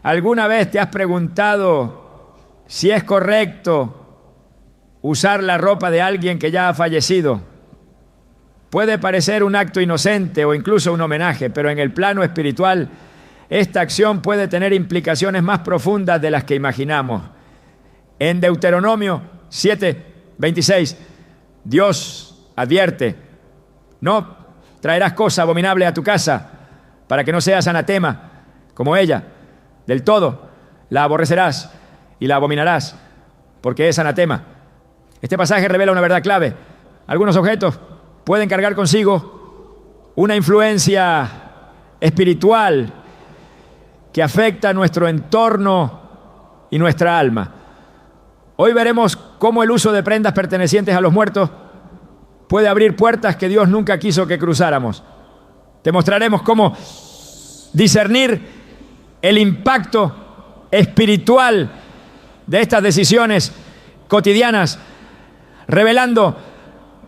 ¿Alguna vez te has preguntado si es correcto usar la ropa de alguien que ya ha fallecido? Puede parecer un acto inocente o incluso un homenaje, pero en el plano espiritual, esta acción puede tener implicaciones más profundas de las que imaginamos. En Deuteronomio 7:26, Dios advierte: no traerás cosa abominable a tu casa, para que no seas anatema como ella. Del todo la aborrecerás y la abominarás, porque es anatema. Este pasaje revela una verdad clave. Algunos objetos pueden cargar consigo una influencia espiritual que afecta nuestro entorno y nuestra alma. Hoy veremos cómo el uso de prendas pertenecientes a los muertos puede abrir puertas que Dios nunca quiso que cruzáramos. Te mostraremos cómo discernir el impacto espiritual de estas decisiones cotidianas, revelando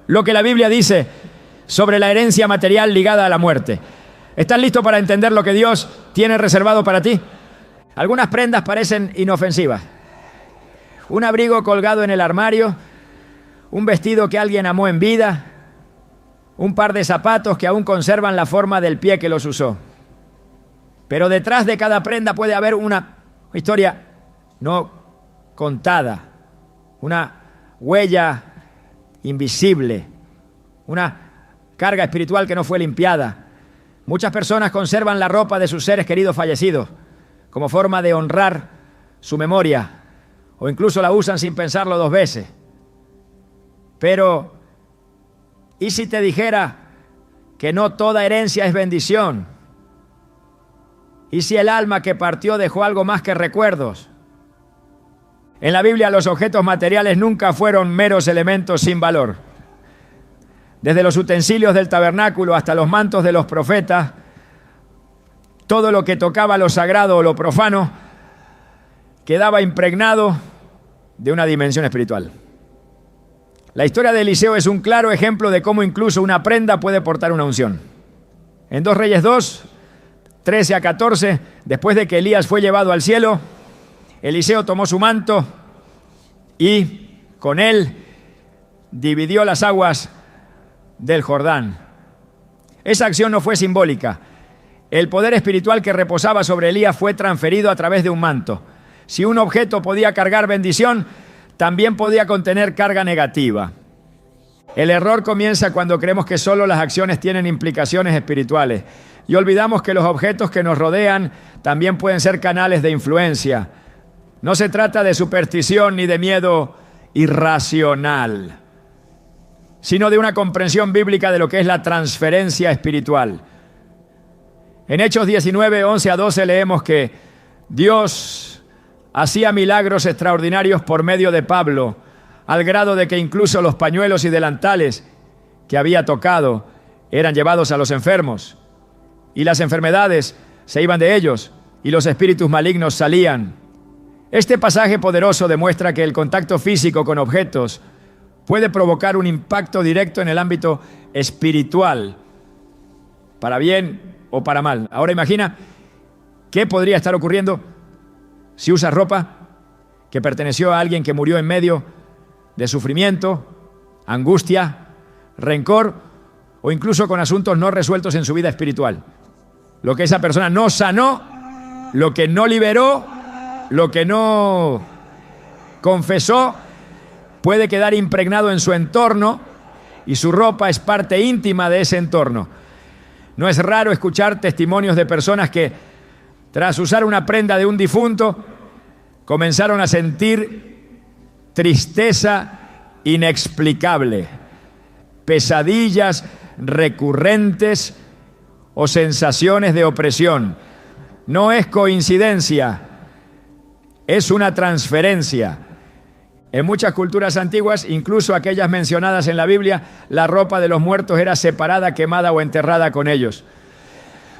lo que la Biblia dice sobre la herencia material ligada a la muerte. ¿Estás listo para entender lo que Dios tiene reservado para ti? Algunas prendas parecen inofensivas. Un abrigo colgado en el armario, un vestido que alguien amó en vida, un par de zapatos que aún conservan la forma del pie que los usó. Pero detrás de cada prenda puede haber una historia no contada, una huella invisible, una carga espiritual que no fue limpiada. Muchas personas conservan la ropa de sus seres queridos fallecidos como forma de honrar su memoria, o incluso la usan sin pensarlo dos veces. Pero, ¿y si te dijera que no toda herencia es bendición? ¿Y si el alma que partió dejó algo más que recuerdos? En la Biblia los objetos materiales nunca fueron meros elementos sin valor. Desde los utensilios del tabernáculo hasta los mantos de los profetas, todo lo que tocaba lo sagrado o lo profano quedaba impregnado de una dimensión espiritual. La historia de Eliseo es un claro ejemplo de cómo incluso una prenda puede portar una unción. En 2 Reyes 2, 13 a 14, después de que Elías fue llevado al cielo, Eliseo tomó su manto y con él dividió las aguas del Jordán. Esa acción no fue simbólica. El poder espiritual que reposaba sobre Elías fue transferido a través de un manto. Si un objeto podía cargar bendición, también podía contener carga negativa. El error comienza cuando creemos que solo las acciones tienen implicaciones espirituales y olvidamos que los objetos que nos rodean también pueden ser canales de influencia. No se trata de superstición ni de miedo irracional, sino de una comprensión bíblica de lo que es la transferencia espiritual. En Hechos 19, 11 a 12 leemos que Dios hacía milagros extraordinarios por medio de Pablo, al grado de que incluso los pañuelos y delantales que había tocado eran llevados a los enfermos, y las enfermedades se iban de ellos, y los espíritus malignos salían. Este pasaje poderoso demuestra que el contacto físico con objetos puede provocar un impacto directo en el ámbito espiritual, para bien o para mal. Ahora imagina qué podría estar ocurriendo si usas ropa que perteneció a alguien que murió en medio de sufrimiento, angustia, rencor o incluso con asuntos no resueltos en su vida espiritual. Lo que esa persona no sanó, lo que no liberó, lo que no confesó, puede quedar impregnado en su entorno y su ropa es parte íntima de ese entorno. No es raro escuchar testimonios de personas que, tras usar una prenda de un difunto, comenzaron a sentir tristeza inexplicable, pesadillas recurrentes o sensaciones de opresión. No es coincidencia, es una transferencia. En muchas culturas antiguas, incluso aquellas mencionadas en la Biblia, la ropa de los muertos era separada, quemada o enterrada con ellos.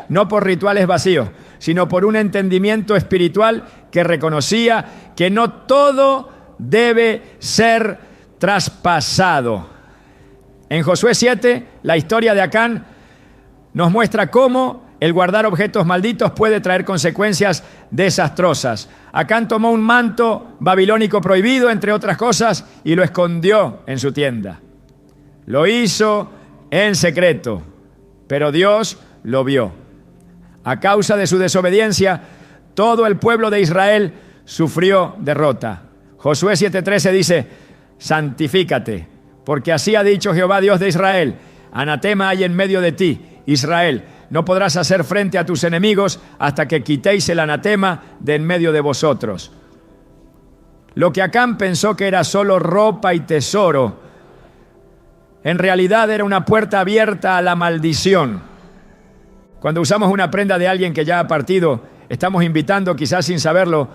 No por rituales vacíos, sino por un entendimiento espiritual que reconocía que no todo debe ser traspasado. En Josué 7, la historia de Acán nos muestra cómo El guardar objetos malditos puede traer consecuencias desastrosas. Acán tomó un manto babilónico prohibido, entre otras cosas, y lo escondió en su tienda. Lo hizo en secreto, pero Dios lo vio. A causa de su desobediencia, todo el pueblo de Israel sufrió derrota. Josué 7:13 dice: santifícate, porque así ha dicho Jehová Dios de Israel: anatema hay en medio de ti, Israel. No podrás hacer frente a tus enemigos hasta que quitéis el anatema de en medio de vosotros. Lo que Acán pensó que era solo ropa y tesoro, en realidad era una puerta abierta a la maldición. Cuando usamos una prenda de alguien que ya ha partido, estamos invitando, quizás sin saberlo,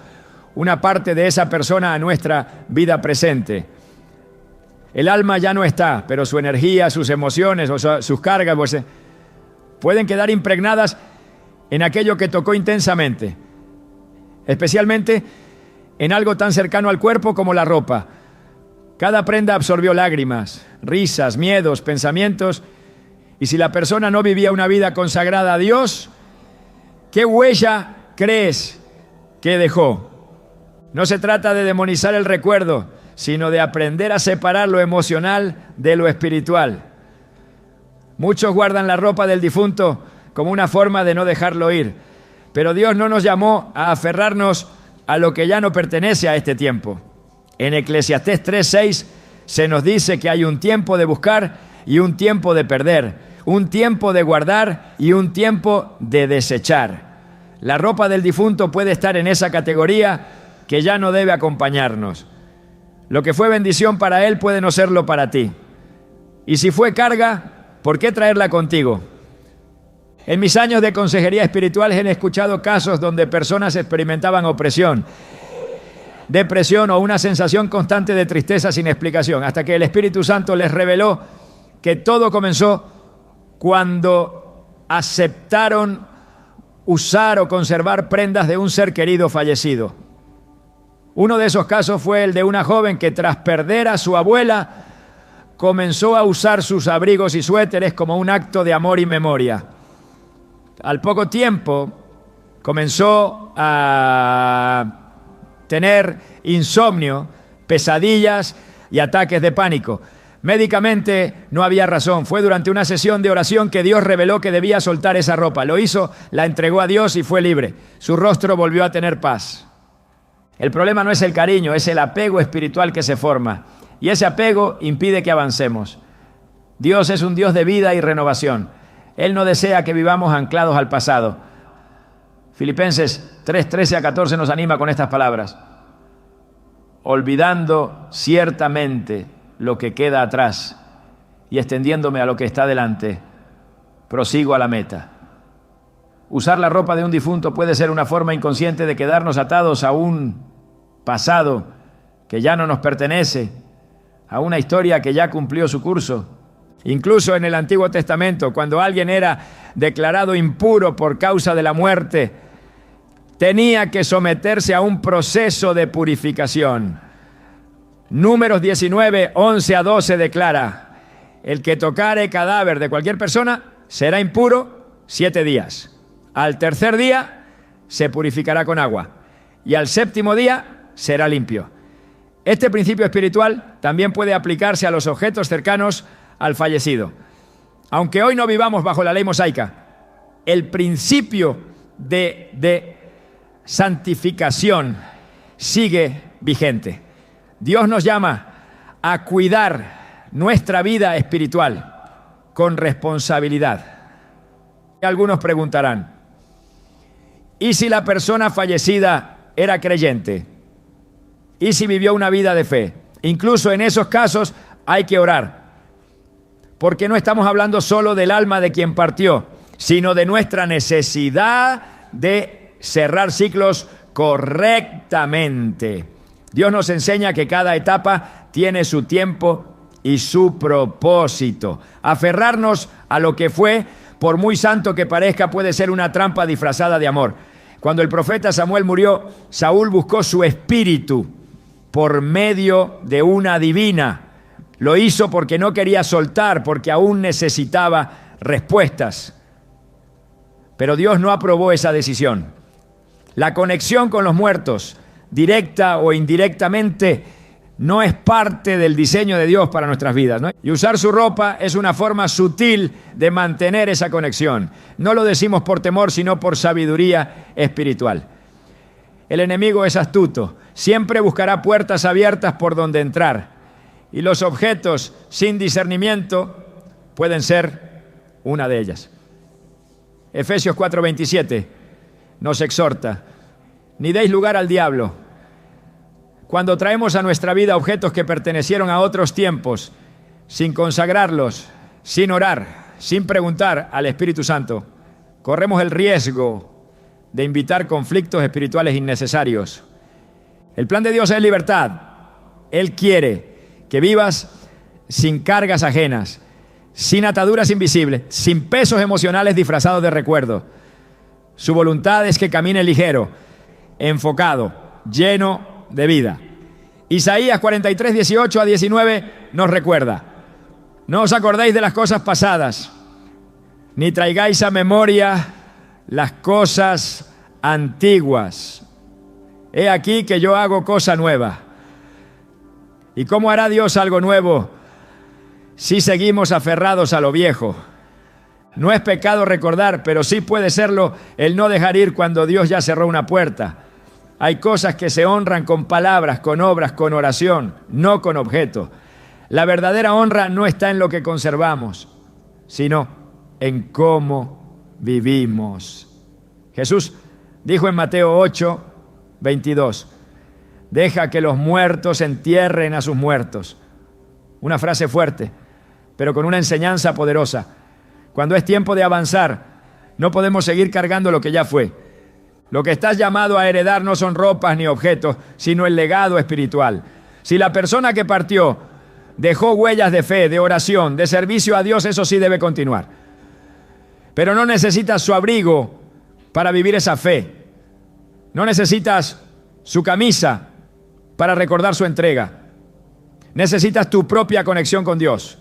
una parte de esa persona a nuestra vida presente. El alma ya no está, pero su energía, sus emociones o sus cargas pues, pueden quedar impregnadas en aquello que tocó intensamente, especialmente en algo tan cercano al cuerpo como la ropa. Cada prenda absorbió lágrimas, risas, miedos, pensamientos, y si la persona no vivía una vida consagrada a Dios, ¿qué huella crees que dejó? No se trata de demonizar el recuerdo, sino de aprender a separar lo emocional de lo espiritual. Muchos guardan la ropa del difunto como una forma de no dejarlo ir, pero Dios no nos llamó a aferrarnos a lo que ya no pertenece a este tiempo. En Eclesiastés 3:6 se nos dice que hay un tiempo de buscar y un tiempo de perder, un tiempo de guardar y un tiempo de desechar. La ropa del difunto puede estar en esa categoría que ya no debe acompañarnos. Lo que fue bendición para él puede no serlo para ti. Y si fue carga, ¿por qué traerla contigo? En mis años de consejería espiritual he escuchado casos donde personas experimentaban opresión, depresión o una sensación constante de tristeza sin explicación, hasta que el Espíritu Santo les reveló que todo comenzó cuando aceptaron usar o conservar prendas de un ser querido fallecido. Uno de esos casos fue el de una joven que tras perder a su abuela comenzó a usar sus abrigos y suéteres como un acto de amor y memoria. Al poco tiempo comenzó a tener insomnio, pesadillas y ataques de pánico. Médicamente no había razón. Fue durante una sesión de oración que Dios reveló que debía soltar esa ropa. Lo hizo, la entregó a Dios y fue libre. Su rostro volvió a tener paz. El problema no es el cariño, es el apego espiritual que se forma. Y ese apego impide que avancemos. Dios es un Dios de vida y renovación. Él no desea que vivamos anclados al pasado. Filipenses 3:13-14 nos anima con estas palabras: olvidando ciertamente lo que queda atrás y extendiéndome a lo que está delante, prosigo a la meta. Usar la ropa de un difunto puede ser una forma inconsciente de quedarnos atados a un pasado que ya no nos pertenece, a una historia que ya cumplió su curso. Incluso en el Antiguo Testamento, cuando alguien era declarado impuro por causa de la muerte, tenía que someterse a un proceso de purificación. Números 19, 11-12 declara: el que tocare cadáver de cualquier persona será impuro 7 días. Al tercer día se purificará con agua y al séptimo día será limpio. Este principio espiritual también puede aplicarse a los objetos cercanos al fallecido. Aunque hoy no vivamos bajo la ley mosaica, el principio de santificación sigue vigente. Dios nos llama a cuidar nuestra vida espiritual con responsabilidad. Algunos preguntarán: ¿y si la persona fallecida era creyente? ¿Y si vivió una vida de fe? Incluso en esos casos hay que orar, porque no estamos hablando solo del alma de quien partió, sino de nuestra necesidad de cerrar ciclos correctamente. Dios nos enseña que cada etapa tiene su tiempo y su propósito. Aferrarnos a lo que fue, por muy santo que parezca, puede ser una trampa disfrazada de amor. Cuando el profeta Samuel murió, Saúl buscó su espíritu por medio de una divina. Lo hizo porque no quería soltar, porque aún necesitaba respuestas. Pero Dios no aprobó esa decisión. La conexión con los muertos, directa o indirectamente, no es parte del diseño de Dios para nuestras vidas, ¿no? Y usar su ropa es una forma sutil de mantener esa conexión. No lo decimos por temor, sino por sabiduría espiritual. El enemigo es astuto. Siempre buscará puertas abiertas por donde entrar. Y los objetos sin discernimiento pueden ser una de ellas. Efesios 4:27 nos exhorta: ni deis lugar al diablo. Cuando traemos a nuestra vida objetos que pertenecieron a otros tiempos, sin consagrarlos, sin orar, sin preguntar al Espíritu Santo, corremos el riesgo de invitar conflictos espirituales innecesarios. El plan de Dios es libertad. Él quiere que vivas sin cargas ajenas, sin ataduras invisibles, sin pesos emocionales disfrazados de recuerdo. Su voluntad es que camine ligero, enfocado, lleno de vida. Isaías 43:18-19 nos recuerda: no os acordéis de las cosas pasadas, ni traigáis a memoria las cosas antiguas. He aquí que yo hago cosa nueva. ¿Y cómo hará Dios algo nuevo si seguimos aferrados a lo viejo? No es pecado recordar, pero sí puede serlo el no dejar ir cuando Dios ya cerró una puerta. Hay cosas que se honran con palabras, con obras, con oración, no con objetos. La verdadera honra no está en lo que conservamos, sino en cómo vivimos. Jesús dijo en Mateo 8:22: deja que los muertos entierren a sus muertos. Una frase fuerte, pero con una enseñanza poderosa. Cuando es tiempo de avanzar, no podemos seguir cargando lo que ya fue. Lo que estás llamado a heredar no son ropas ni objetos, sino el legado espiritual. Si la persona que partió dejó huellas de fe, de oración, de servicio a Dios, eso sí debe continuar. Pero no necesitas su abrigo para vivir esa fe. No necesitas su camisa para recordar su entrega. Necesitas tu propia conexión con Dios.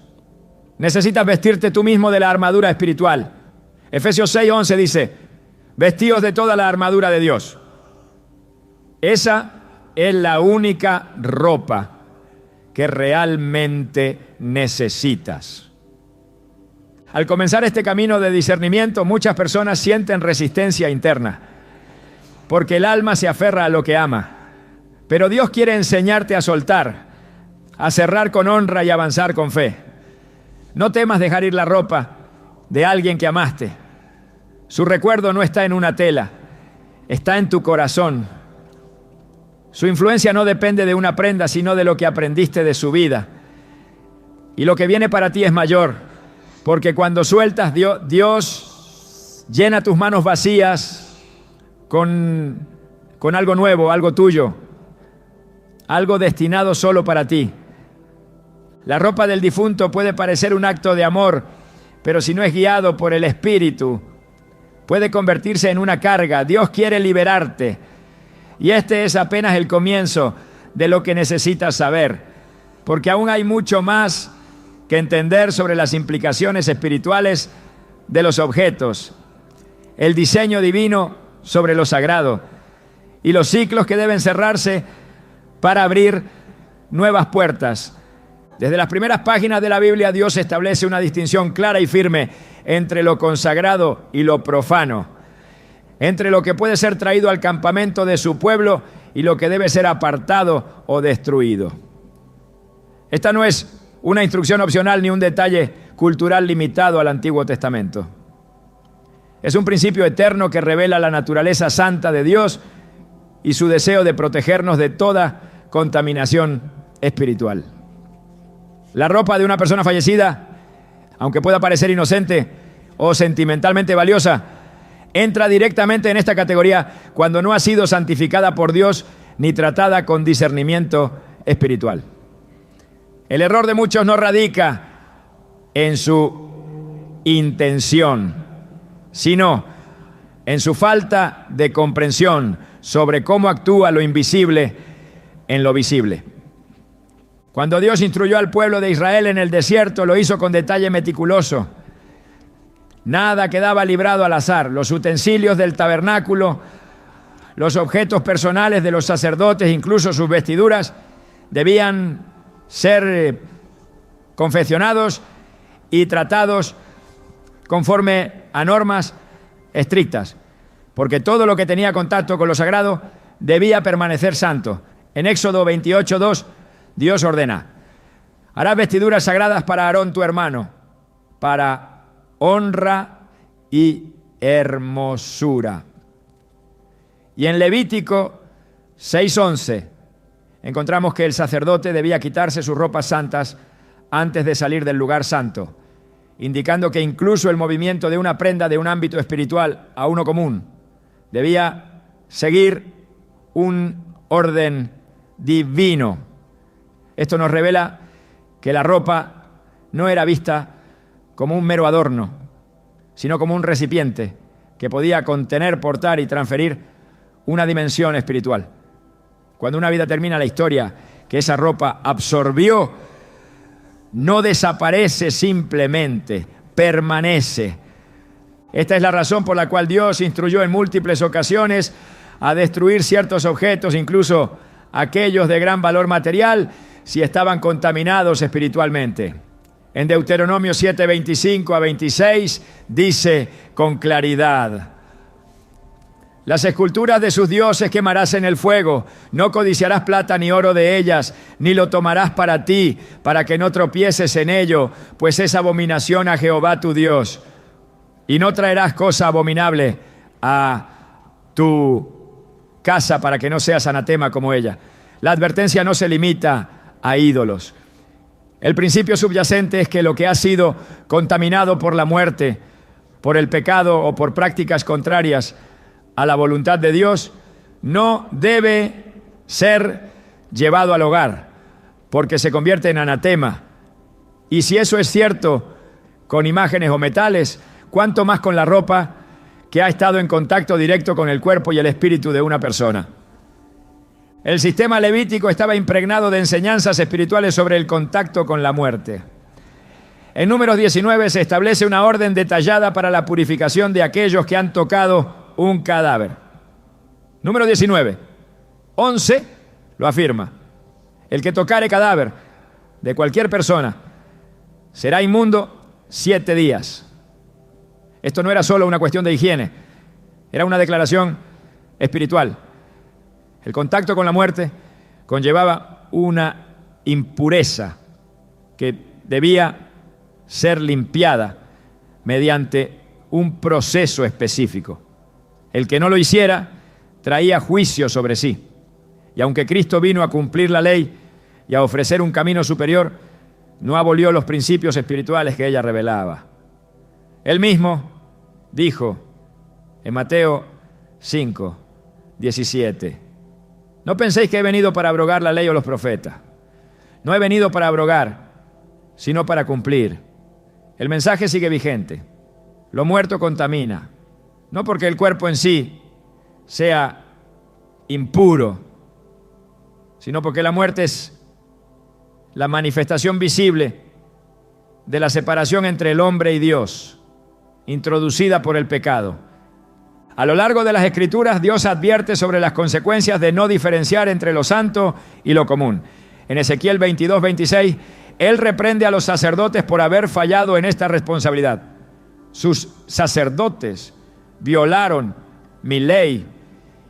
Necesitas vestirte tú mismo de la armadura espiritual. Efesios 6:11 dice: vestíos de toda la armadura de Dios. Esa es la única ropa que realmente necesitas. Al comenzar este camino de discernimiento, muchas personas sienten resistencia interna, porque el alma se aferra a lo que ama. Pero Dios quiere enseñarte a soltar, a cerrar con honra y avanzar con fe. No temas dejar ir la ropa de alguien que amaste. Su recuerdo no está en una tela, está en tu corazón. Su influencia no depende de una prenda, sino de lo que aprendiste de su vida. Y lo que viene para ti es mayor, porque cuando sueltas, Dios llena tus manos vacías con algo nuevo, algo tuyo, algo destinado solo para ti. La ropa del difunto puede parecer un acto de amor, pero si no es guiado por el Espíritu, puede convertirse en una carga. Dios quiere liberarte, y este es apenas el comienzo de lo que necesitas saber, porque aún hay mucho más que entender sobre las implicaciones espirituales de los objetos, el diseño divino sobre lo sagrado y los ciclos que deben cerrarse para abrir nuevas puertas. Desde las primeras páginas de la Biblia, Dios establece una distinción clara y firme entre lo consagrado y lo profano, entre lo que puede ser traído al campamento de su pueblo y lo que debe ser apartado o destruido. Esta no es una instrucción opcional ni un detalle cultural limitado al Antiguo Testamento. Es un principio eterno que revela la naturaleza santa de Dios y su deseo de protegernos de toda contaminación espiritual. La ropa de una persona fallecida, aunque pueda parecer inocente o sentimentalmente valiosa, entra directamente en esta categoría cuando no ha sido santificada por Dios ni tratada con discernimiento espiritual. El error de muchos no radica en su intención, sino en su falta de comprensión sobre cómo actúa lo invisible en lo visible. Cuando Dios instruyó al pueblo de Israel en el desierto, lo hizo con detalle meticuloso. Nada quedaba librado al azar. Los utensilios del tabernáculo, los objetos personales de los sacerdotes, incluso sus vestiduras, debían ser confeccionados y tratados conforme a normas estrictas, porque todo lo que tenía contacto con lo sagrado debía permanecer santo. En Éxodo 28:2, Dios ordena: harás vestiduras sagradas para Aarón tu hermano, para honra y hermosura. Y en Levítico 6:11 encontramos que el sacerdote debía quitarse sus ropas santas antes de salir del lugar santo, indicando que incluso el movimiento de una prenda de un ámbito espiritual a uno común debía seguir un orden divino. Esto nos revela que la ropa no era vista como un mero adorno, sino como un recipiente que podía contener, portar y transferir una dimensión espiritual. Cuando una vida termina, la historia que esa ropa absorbió no desaparece simplemente, permanece. Esta es la razón por la cual Dios instruyó en múltiples ocasiones a destruir ciertos objetos, incluso aquellos de gran valor material, si estaban contaminados espiritualmente. En Deuteronomio 7:25-26 dice con claridad: las esculturas de sus dioses quemarás en el fuego, no codiciarás plata ni oro de ellas, ni lo tomarás para ti, para que no tropieces en ello, pues es abominación a Jehová tu Dios. Y no traerás cosa abominable a tu casa para que no seas anatema como ella. La advertencia no se limita a ídolos. El principio subyacente es que lo que ha sido contaminado por la muerte, por el pecado o por prácticas contrarias a la voluntad de Dios, no debe ser llevado al hogar, porque se convierte en anatema. Y si eso es cierto con imágenes o metales, cuánto más con la ropa que ha estado en contacto directo con el cuerpo y el espíritu de una persona. El sistema levítico estaba impregnado de enseñanzas espirituales sobre el contacto con la muerte. En Números 19 se establece una orden detallada para la purificación de aquellos que han tocado un cadáver. Número 19, 11 lo afirma: el que tocare cadáver de cualquier persona será inmundo 7 días. Esto no era solo una cuestión de higiene, era una declaración espiritual. El contacto con la muerte conllevaba una impureza que debía ser limpiada mediante un proceso específico. El que no lo hiciera traía juicio sobre sí. Y aunque Cristo vino a cumplir la ley y a ofrecer un camino superior, no abolió los principios espirituales que ella revelaba. Él mismo dijo en Mateo 5:17: no penséis que he venido para abrogar la ley o los profetas. No he venido para abrogar, sino para cumplir. El mensaje sigue vigente. Lo muerto contamina, no porque el cuerpo en sí sea impuro, sino porque la muerte es la manifestación visible de la separación entre el hombre y Dios, introducida por el pecado. A lo largo de las Escrituras, Dios advierte sobre las consecuencias de no diferenciar entre lo santo y lo común. En Ezequiel 22:26, Él reprende a los sacerdotes por haber fallado en esta responsabilidad. Sus sacerdotes violaron mi ley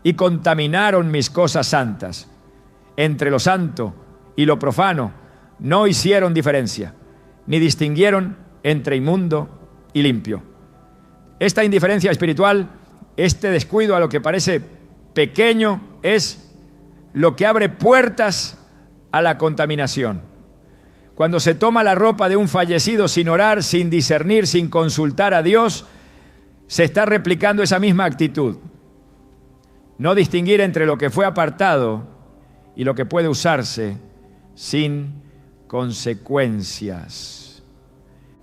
y contaminaron mis cosas santas. Entre lo santo y lo profano no hicieron diferencia, ni distinguieron entre inmundo y limpio. Esta indiferencia espiritual, este descuido a lo que parece pequeño, es lo que abre puertas a la contaminación. Cuando se toma la ropa de un fallecido sin orar, sin discernir, sin consultar a Dios, se está replicando esa misma actitud. No distinguir entre lo que fue apartado y lo que puede usarse sin consecuencias.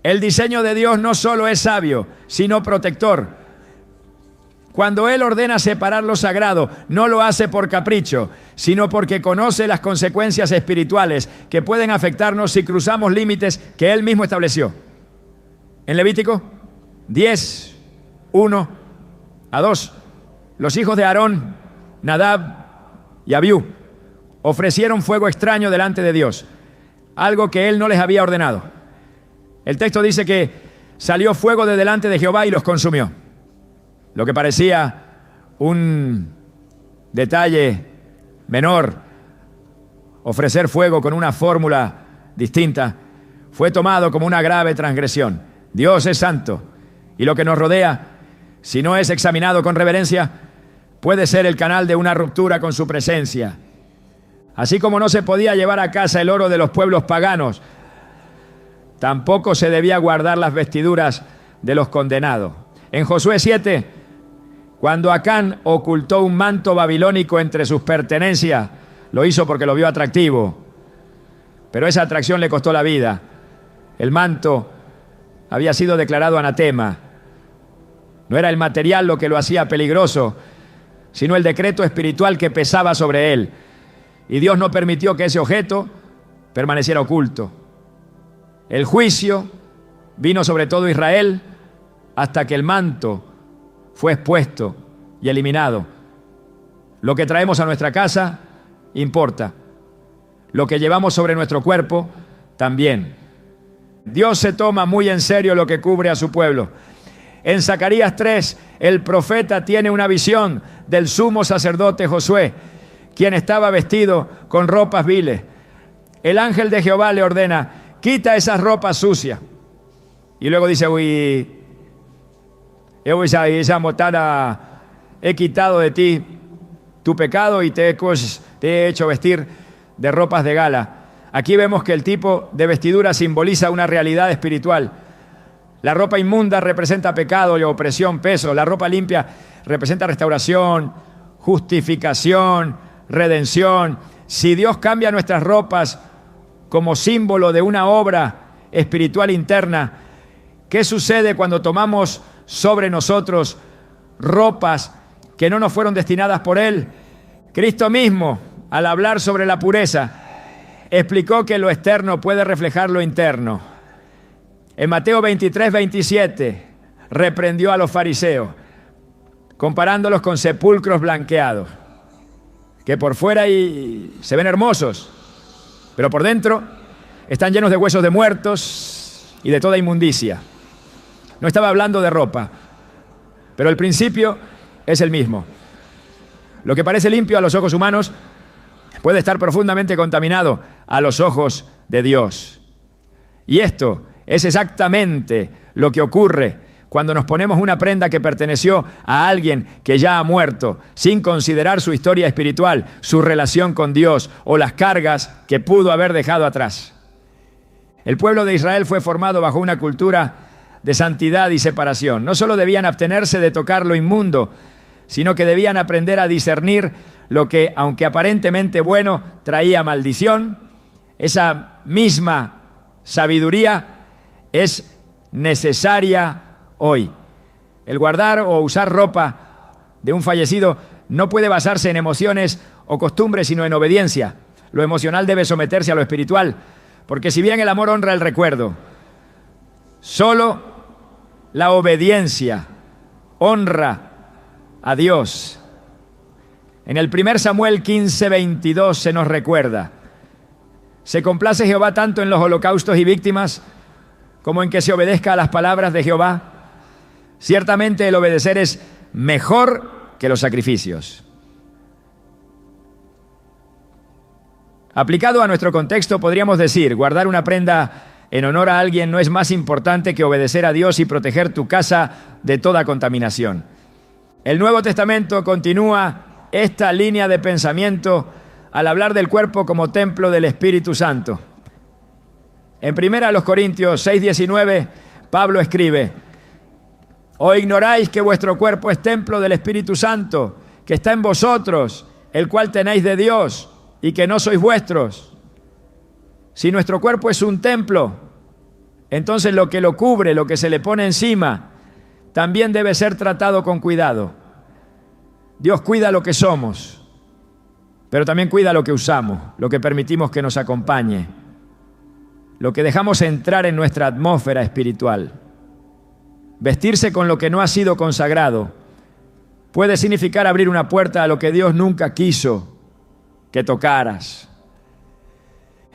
El diseño de Dios no solo es sabio, sino protector. Cuando Él ordena separar lo sagrado, no lo hace por capricho, sino porque conoce las consecuencias espirituales que pueden afectarnos si cruzamos límites que Él mismo estableció. En Levítico 10, 1 a 2. Los hijos de Aarón, Nadab y Abiú, ofrecieron fuego extraño delante de Dios, algo que él no les había ordenado. El texto dice que salió fuego de delante de Jehová y los consumió. Lo que parecía un detalle menor, ofrecer fuego con una fórmula distinta, fue tomado como una grave transgresión. Dios es santo y lo que nos rodea, si no es examinado con reverencia, puede ser el canal de una ruptura con su presencia. Así como no se podía llevar a casa el oro de los pueblos paganos, tampoco se debía guardar las vestiduras de los condenados. En Josué 7, cuando Acán ocultó un manto babilónico entre sus pertenencias, lo hizo porque lo vio atractivo, pero esa atracción le costó la vida. El manto había sido declarado anatema. No era el material lo que lo hacía peligroso, sino el decreto espiritual que pesaba sobre él. Y Dios no permitió que ese objeto permaneciera oculto. El juicio vino sobre todo Israel hasta que el manto fue expuesto y eliminado. Lo que traemos a nuestra casa importa. Lo que llevamos sobre nuestro cuerpo también. Dios se toma muy en serio lo que cubre a su pueblo. En Zacarías 3, el profeta tiene una visión del sumo sacerdote Josué, quien estaba vestido con ropas viles. El ángel de Jehová le ordena: quita esas ropas sucias. Y luego dice: he quitado de ti tu pecado y te he hecho vestir de ropas de gala. Aquí vemos que el tipo de vestidura simboliza una realidad espiritual. La ropa inmunda representa pecado y opresión, peso. La ropa limpia representa restauración, justificación, redención. Si Dios cambia nuestras ropas como símbolo de una obra espiritual interna, ¿qué sucede cuando tomamos sobre nosotros ropas que no nos fueron destinadas por Él? Cristo mismo, al hablar sobre la pureza, explicó que lo externo puede reflejar lo interno. En Mateo 23, 27, reprendió a los fariseos, comparándolos con sepulcros blanqueados, que por fuera se ven hermosos, pero por dentro están llenos de huesos de muertos y de toda inmundicia. No estaba hablando de ropa, pero el principio es el mismo. Lo que parece limpio a los ojos humanos puede estar profundamente contaminado a los ojos de Dios. Y esto es exactamente lo que ocurre cuando nos ponemos una prenda que perteneció a alguien que ya ha muerto, sin considerar su historia espiritual, su relación con Dios o las cargas que pudo haber dejado atrás. El pueblo de Israel fue formado bajo una cultura de santidad y separación. No solo debían abstenerse de tocar lo inmundo, sino que debían aprender a discernir lo que, aunque aparentemente bueno, traía maldición. Esa misma sabiduría es necesaria hoy. El guardar o usar ropa de un fallecido no puede basarse en emociones o costumbres, sino en obediencia. Lo emocional debe someterse a lo espiritual, porque si bien el amor honra el recuerdo, solo la obediencia honra a Dios. En el 1 Samuel 15, 22 se nos recuerda: se complace Jehová tanto en los holocaustos y víctimas como en que se obedezca a las palabras de Jehová. Ciertamente el obedecer es mejor que los sacrificios. Aplicado a nuestro contexto, podríamos decir: guardar una prenda en honor a alguien no es más importante que obedecer a Dios y proteger tu casa de toda contaminación. El Nuevo Testamento continúa esta línea de pensamiento al hablar del cuerpo como templo del Espíritu Santo. En 1 Corintios 6:19, Pablo escribe: ¿o ignoráis que vuestro cuerpo es templo del Espíritu Santo, que está en vosotros, el cual tenéis de Dios, y que no sois vuestros? Si nuestro cuerpo es un templo, entonces lo que lo cubre, lo que se le pone encima, también debe ser tratado con cuidado. Dios cuida lo que somos, pero también cuida lo que usamos, lo que permitimos que nos acompañe, lo que dejamos entrar en nuestra atmósfera espiritual. Vestirse con lo que no ha sido consagrado puede significar abrir una puerta a lo que Dios nunca quiso que tocaras.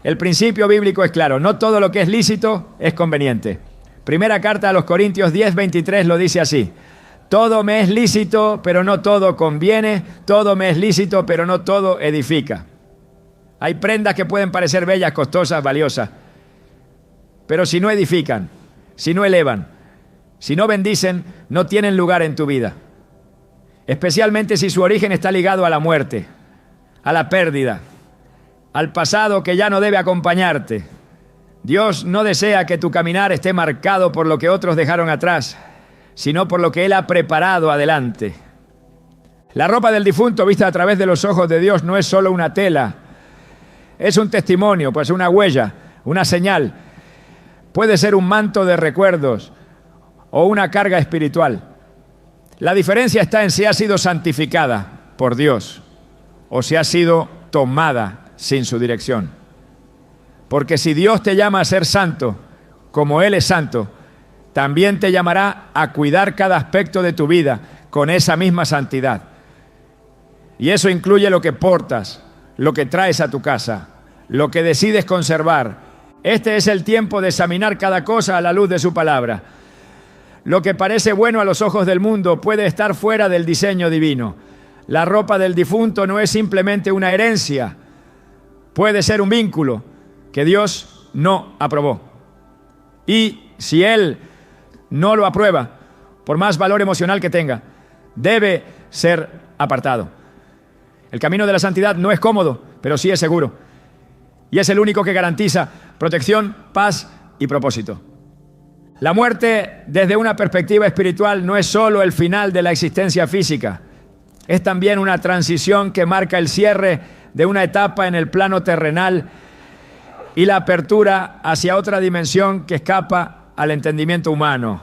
El principio bíblico es claro, no todo lo que es lícito es conveniente. Primera carta a los Corintios 10:23 lo dice así: todo me es lícito, pero no todo conviene, todo me es lícito, pero no todo edifica. Hay prendas que pueden parecer bellas, costosas, valiosas, pero si no edifican, si no elevan, si no bendicen, no tienen lugar en tu vida. Especialmente si su origen está ligado a la muerte, a la pérdida, al pasado que ya no debe acompañarte. Dios no desea que tu caminar esté marcado por lo que otros dejaron atrás, sino por lo que Él ha preparado adelante. La ropa del difunto vista a través de los ojos de Dios no es solo una tela, es un testimonio, pues una huella, una señal. Puede ser un manto de recuerdos o una carga espiritual. La diferencia está en si ha sido santificada por Dios o si ha sido tomada sin su dirección. Porque si Dios te llama a ser santo, como Él es santo, también te llamará a cuidar cada aspecto de tu vida con esa misma santidad. Y eso incluye lo que portas, lo que traes a tu casa, lo que decides conservar. Este es el tiempo de examinar cada cosa a la luz de su palabra. Lo que parece bueno a los ojos del mundo puede estar fuera del diseño divino. La ropa del difunto no es simplemente una herencia, puede ser un vínculo que Dios no aprobó. Y si Él no lo aprueba, por más valor emocional que tenga, debe ser apartado. El camino de la santidad no es cómodo, pero sí es seguro. Y es el único que garantiza protección, paz y propósito. La muerte, desde una perspectiva espiritual, no es solo el final de la existencia física. Es también una transición que marca el cierre de una etapa en el plano terrenal y la apertura hacia otra dimensión que escapa al entendimiento humano.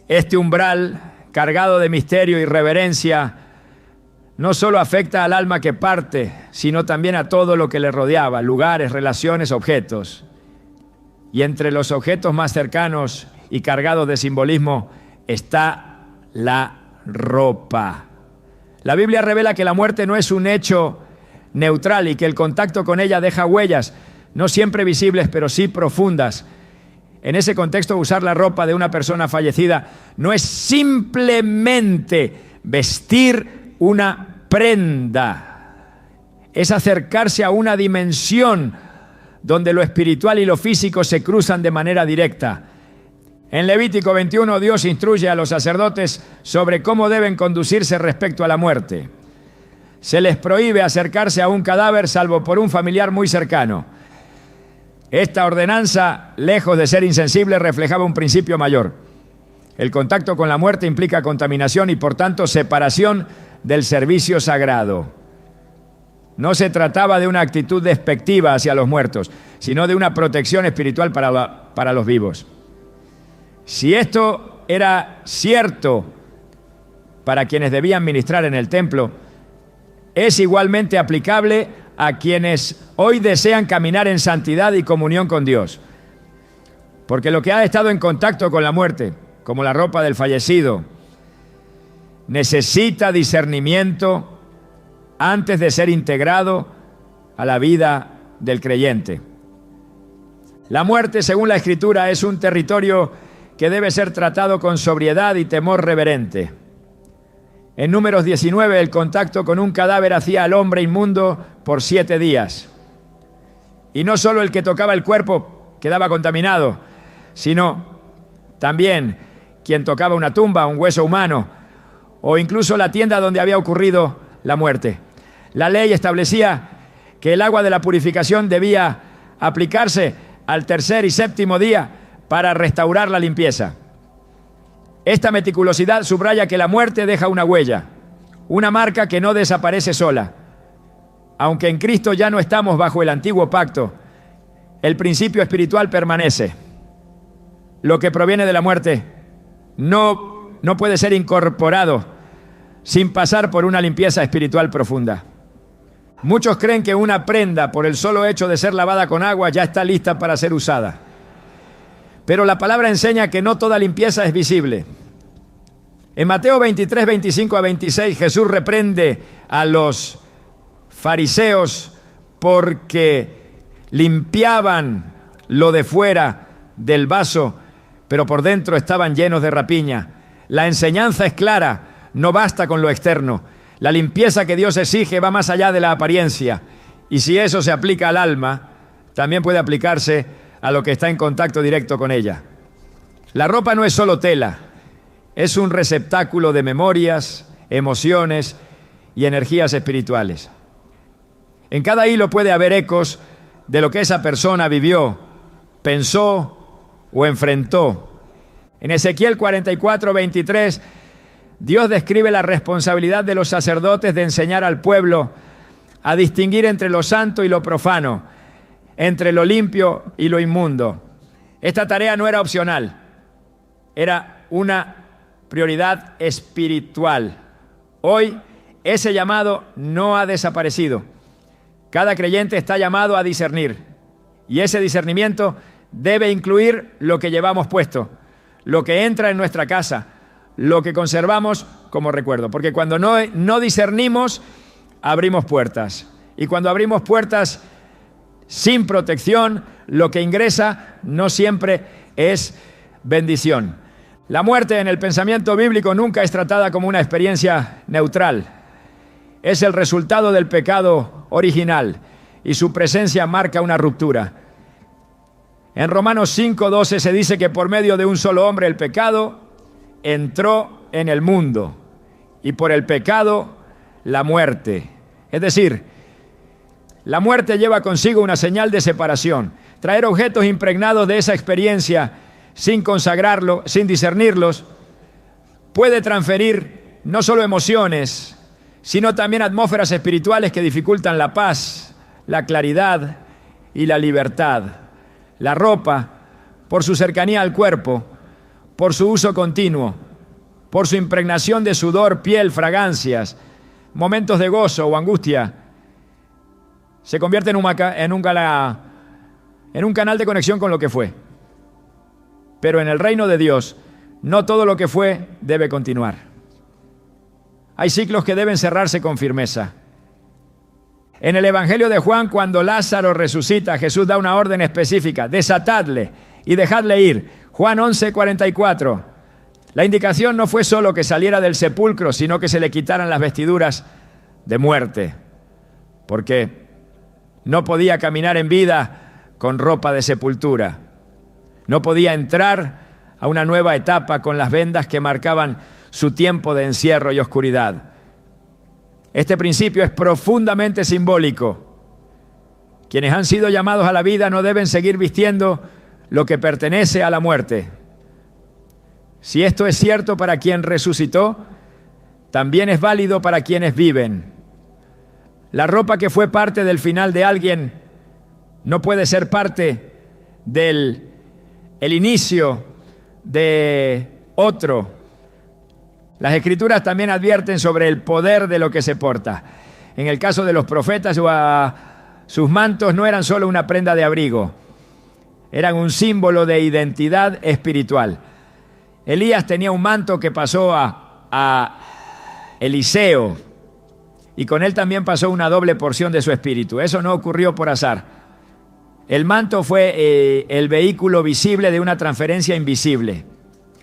Este umbral, cargado de misterio y reverencia, no solo afecta al alma que parte, sino también a todo lo que le rodeaba, lugares, relaciones, objetos. Y entre los objetos más cercanos y cargados de simbolismo está la ropa. La Biblia revela que la muerte no es un hecho neutral y que el contacto con ella deja huellas, no siempre visibles, pero sí profundas. En ese contexto, usar la ropa de una persona fallecida no es simplemente vestir una prenda, es acercarse a una dimensión donde lo espiritual y lo físico se cruzan de manera directa. En Levítico 21, Dios instruye a los sacerdotes sobre cómo deben conducirse respecto a la muerte. Se les prohíbe acercarse a un cadáver salvo por un familiar muy cercano. Esta ordenanza, lejos de ser insensible, reflejaba un principio mayor. El contacto con la muerte implica contaminación y, por tanto, separación del servicio sagrado. No se trataba de una actitud despectiva hacia los muertos, sino de una protección espiritual para los vivos. Si esto era cierto para quienes debían ministrar en el templo, es igualmente aplicable a quienes hoy desean caminar en santidad y comunión con Dios. Porque lo que ha estado en contacto con la muerte, como la ropa del fallecido, necesita discernimiento antes de ser integrado a la vida del creyente. La muerte, según la Escritura, es un territorio que debe ser tratado con sobriedad y temor reverente. En Números 19, el contacto con un cadáver hacía al hombre inmundo por 7 días. Y no solo el que tocaba el cuerpo quedaba contaminado, sino también quien tocaba una tumba, un hueso humano, o incluso la tienda donde había ocurrido la muerte. La ley establecía que el agua de la purificación debía aplicarse al 3er y 7º día para restaurar la limpieza. Esta meticulosidad subraya que la muerte deja una huella, una marca que no desaparece sola. Aunque en Cristo ya no estamos bajo el antiguo pacto, el principio espiritual permanece. Lo que proviene de la muerte no puede ser incorporado sin pasar por una limpieza espiritual profunda. Muchos creen que una prenda, por el solo hecho de ser lavada con agua, ya está lista para ser usada. Pero la palabra enseña que no toda limpieza es visible. En Mateo 23, 25 a 26, Jesús reprende a los fariseos porque limpiaban lo de fuera del vaso, pero por dentro estaban llenos de rapiña. La enseñanza es clara, no basta con lo externo. La limpieza que Dios exige va más allá de la apariencia. Y si eso se aplica al alma, también puede aplicarse a lo que está en contacto directo con ella. La ropa no es solo tela, es un receptáculo de memorias, emociones y energías espirituales. En cada hilo puede haber ecos de lo que esa persona vivió, pensó o enfrentó. En Ezequiel 44, 23, Dios describe la responsabilidad de los sacerdotes de enseñar al pueblo a distinguir entre lo santo y lo profano, entre lo limpio y lo inmundo. Esta tarea no era opcional, era una prioridad espiritual. Hoy ese llamado no ha desaparecido. Cada creyente está llamado a discernir, y ese discernimiento debe incluir lo que llevamos puesto, lo que entra en nuestra casa, lo que conservamos como recuerdo. Porque cuando no discernimos, abrimos puertas. Y cuando abrimos puertas sin protección, lo que ingresa no siempre es bendición. La muerte en el pensamiento bíblico nunca es tratada como una experiencia neutral. Es el resultado del pecado original y su presencia marca una ruptura. En Romanos 5:12 se dice que por medio de un solo hombre el pecado entró en el mundo y por el pecado la muerte. Es decir, la muerte lleva consigo una señal de separación. Traer objetos impregnados de esa experiencia sin consagrarlo, sin discernirlos, puede transferir no solo emociones, sino también atmósferas espirituales que dificultan la paz, la claridad y la libertad. La ropa, por su cercanía al cuerpo, por su uso continuo, por su impregnación de sudor, piel, fragancias, momentos de gozo o angustia, se convierte en un canal de conexión con lo que fue. Pero en el reino de Dios, no todo lo que fue debe continuar. Hay ciclos que deben cerrarse con firmeza. En el Evangelio de Juan, cuando Lázaro resucita, Jesús da una orden específica: desatadle y dejadle ir. Juan 11:44. La indicación no fue solo que saliera del sepulcro, sino que se le quitaran las vestiduras de muerte, porque no podía caminar en vida con ropa de sepultura. No podía entrar a una nueva etapa con las vendas que marcaban su tiempo de encierro y oscuridad. Este principio es profundamente simbólico. Quienes han sido llamados a la vida no deben seguir vistiendo lo que pertenece a la muerte. Si esto es cierto para quien resucitó, también es válido para quienes viven. La ropa que fue parte del final de alguien no puede ser parte del inicio de otro. Las Escrituras también advierten sobre el poder de lo que se porta. En el caso de los profetas, sus mantos no eran solo una prenda de abrigo, eran un símbolo de identidad espiritual. Elías tenía un manto que pasó a Eliseo, y con él también pasó una doble porción de su espíritu. Eso no ocurrió por azar. El manto fue el vehículo visible de una transferencia invisible.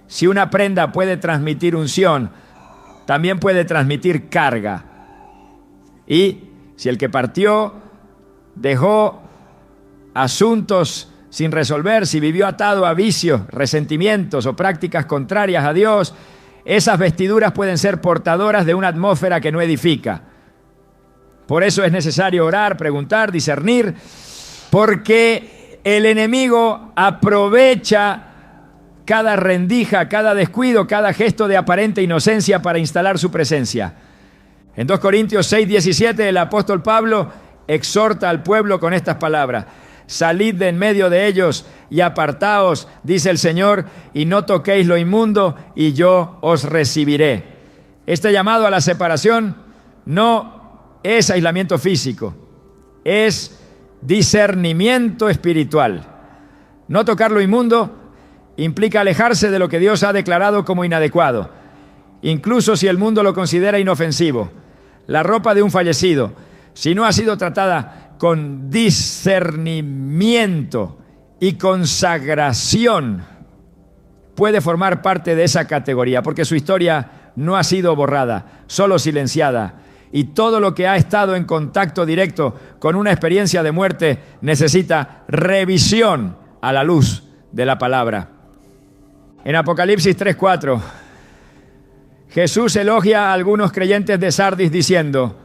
Si una prenda puede transmitir unción, también puede transmitir carga. Y si el que partió dejó asuntos sin resolver, si vivió atado a vicios, resentimientos o prácticas contrarias a Dios, esas vestiduras pueden ser portadoras de una atmósfera que no edifica. Por eso es necesario orar, preguntar, discernir, porque el enemigo aprovecha cada rendija, cada descuido, cada gesto de aparente inocencia para instalar su presencia. En 2 Corintios 6:17 el apóstol Pablo exhorta al pueblo con estas palabras: salid de en medio de ellos y apartaos, dice el Señor, y no toquéis lo inmundo, y yo os recibiré. Este llamado a la separación no es aislamiento físico, es discernimiento espiritual. No tocar lo inmundo implica alejarse de lo que Dios ha declarado como inadecuado, incluso si el mundo lo considera inofensivo. La ropa de un fallecido, si no ha sido tratada con discernimiento y consagración, puede formar parte de esa categoría, porque su historia no ha sido borrada, solo silenciada. Y todo lo que ha estado en contacto directo con una experiencia de muerte necesita revisión a la luz de la palabra. En Apocalipsis 3:4, Jesús elogia a algunos creyentes de Sardis diciendo: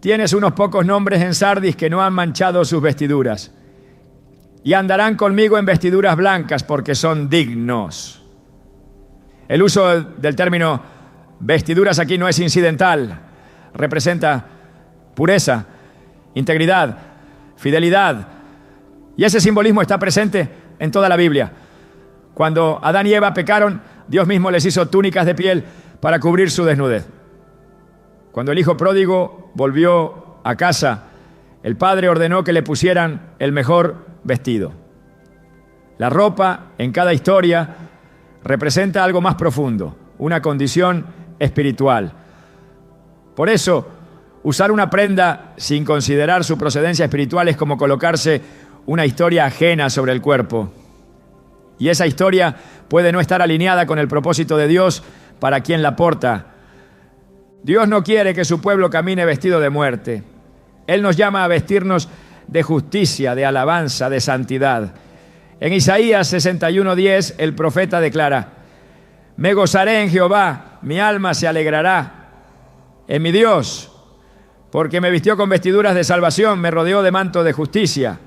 tienes unos pocos nombres en Sardis que no han manchado sus vestiduras, y andarán conmigo en vestiduras blancas porque son dignos. El uso del término vestiduras aquí no es incidental, representa pureza, integridad, fidelidad, y ese simbolismo está presente en toda la Biblia. Cuando Adán y Eva pecaron, Dios mismo les hizo túnicas de piel para cubrir su desnudez. Cuando el hijo pródigo volvió a casa, el padre ordenó que le pusieran el mejor vestido. La ropa en cada historia representa algo más profundo, una condición espiritual. Por eso, usar una prenda sin considerar su procedencia espiritual es como colocarse una historia ajena sobre el cuerpo. Y esa historia puede no estar alineada con el propósito de Dios para quien la porta. Dios no quiere que su pueblo camine vestido de muerte. Él nos llama a vestirnos de justicia, de alabanza, de santidad. En Isaías 61:10, el profeta declara: me gozaré en Jehová, mi alma se alegrará en mi Dios, porque me vistió con vestiduras de salvación, me rodeó de manto de justicia.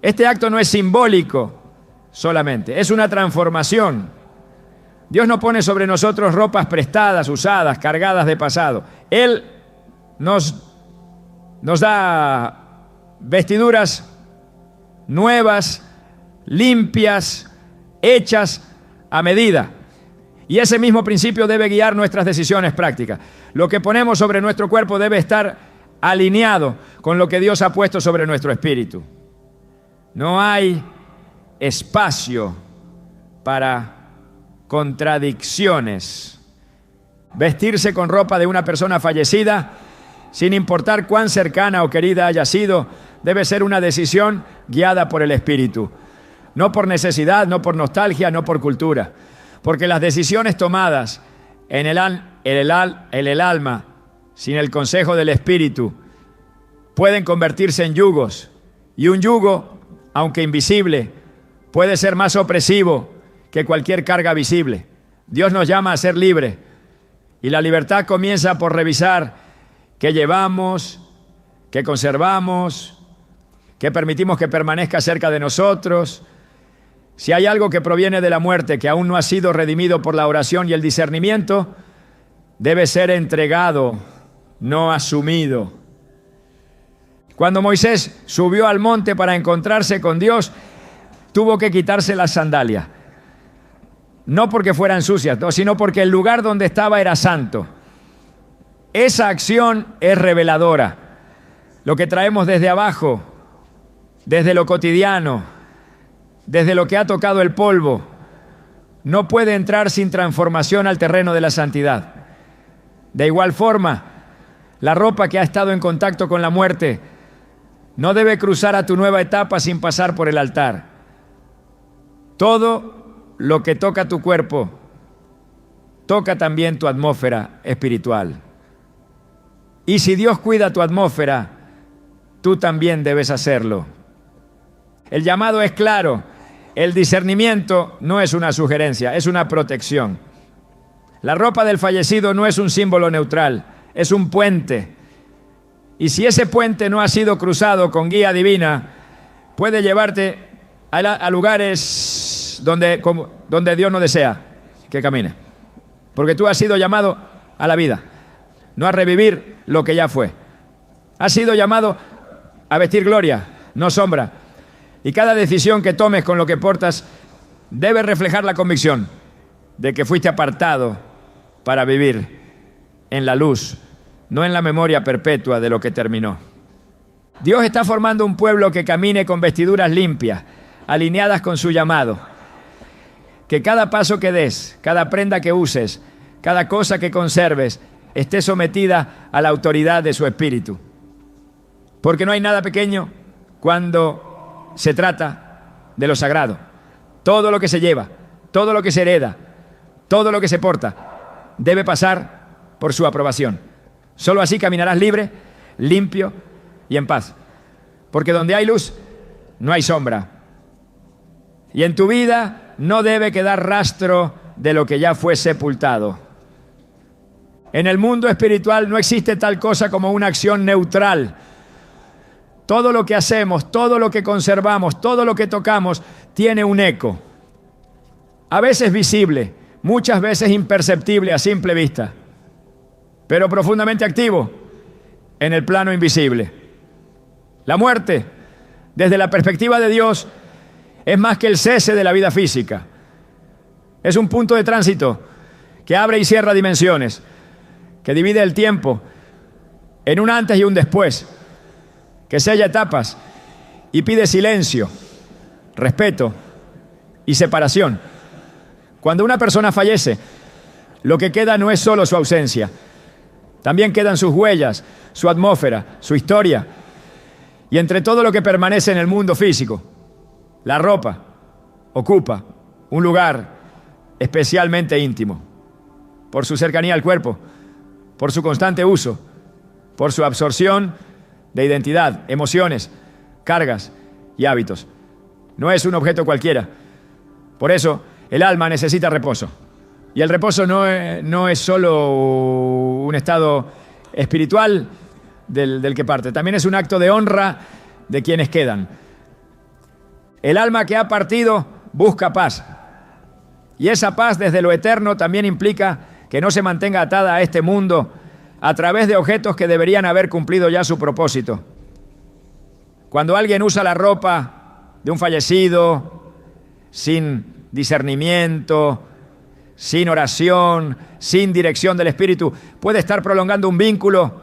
Este acto no es simbólico solamente, es una transformación. Dios no pone sobre nosotros ropas prestadas, usadas, cargadas de pasado. Él nos da vestiduras nuevas, limpias, hechas a medida. Y ese mismo principio debe guiar nuestras decisiones prácticas. Lo que ponemos sobre nuestro cuerpo debe estar alineado con lo que Dios ha puesto sobre nuestro espíritu. No hay espacio para contradicciones. Vestirse con ropa de una persona fallecida, sin importar cuán cercana o querida haya sido, debe ser una decisión guiada por el Espíritu. No por necesidad, no por nostalgia, no por cultura. Porque las decisiones tomadas en el alma, sin el consejo del Espíritu, pueden convertirse en yugos. Y un yugo, aunque invisible, puede ser más opresivo que cualquier carga visible. Dios nos llama a ser libres. Y la libertad comienza por revisar qué llevamos, qué conservamos, qué permitimos que permanezca cerca de nosotros. Si hay algo que proviene de la muerte que aún no ha sido redimido por la oración y el discernimiento, debe ser entregado, no asumido. Cuando Moisés subió al monte para encontrarse con Dios, tuvo que quitarse las sandalias. No porque fueran sucias, sino porque el lugar donde estaba era santo. Esa acción es reveladora. Lo que traemos desde abajo, desde lo cotidiano, desde lo que ha tocado el polvo, no puede entrar sin transformación al terreno de la santidad. De igual forma, la ropa que ha estado en contacto con la muerte no debe cruzar a tu nueva etapa sin pasar por el altar. Todo lo que toca tu cuerpo toca también tu atmósfera espiritual. Y si Dios cuida tu atmósfera, tú también debes hacerlo. El llamado es claro. El discernimiento no es una sugerencia, es una protección. La ropa del fallecido no es un símbolo neutral, es un puente. Y si ese puente no ha sido cruzado con guía divina, puede llevarte a lugares donde Dios no desea que camine. Porque tú has sido llamado a la vida, no a revivir lo que ya fue. Has sido llamado a vestir gloria, no sombra. Y cada decisión que tomes con lo que portas debe reflejar la convicción de que fuiste apartado para vivir en la luz, no en la memoria perpetua de lo que terminó. Dios está formando un pueblo que camine con vestiduras limpias, alineadas con su llamado. Que cada paso que des, cada prenda que uses, cada cosa que conserves, esté sometida a la autoridad de su Espíritu. Porque no hay nada pequeño cuando se trata de lo sagrado. Todo lo que se lleva, todo lo que se hereda, todo lo que se porta, debe pasar por su aprobación. Solo así caminarás libre, limpio y en paz. Porque donde hay luz, no hay sombra. Y en tu vida no debe quedar rastro de lo que ya fue sepultado. En el mundo espiritual no existe tal cosa como una acción neutral. Todo lo que hacemos, todo lo que conservamos, todo lo que tocamos, tiene un eco. A veces visible, muchas veces imperceptible a simple vista, pero profundamente activo en el plano invisible. La muerte, desde la perspectiva de Dios, es más que el cese de la vida física. Es un punto de tránsito que abre y cierra dimensiones, que divide el tiempo en un antes y un después, que sella etapas y pide silencio, respeto y separación. Cuando una persona fallece, lo que queda no es solo su ausencia, también quedan sus huellas, su atmósfera, su historia, y entre todo lo que permanece en el mundo físico, la ropa ocupa un lugar especialmente íntimo, por su cercanía al cuerpo, por su constante uso, por su absorción de identidad, emociones, cargas y hábitos. No es un objeto cualquiera. Por eso, el alma necesita reposo. Y el reposo no es solo un estado espiritual del que parte, también es un acto de honra de quienes quedan. El alma que ha partido busca paz. Y esa paz desde lo eterno también implica que no se mantenga atada a este mundo a través de objetos que deberían haber cumplido ya su propósito. Cuando alguien usa la ropa de un fallecido sin discernimiento, sin oración, sin dirección del Espíritu, puede estar prolongando un vínculo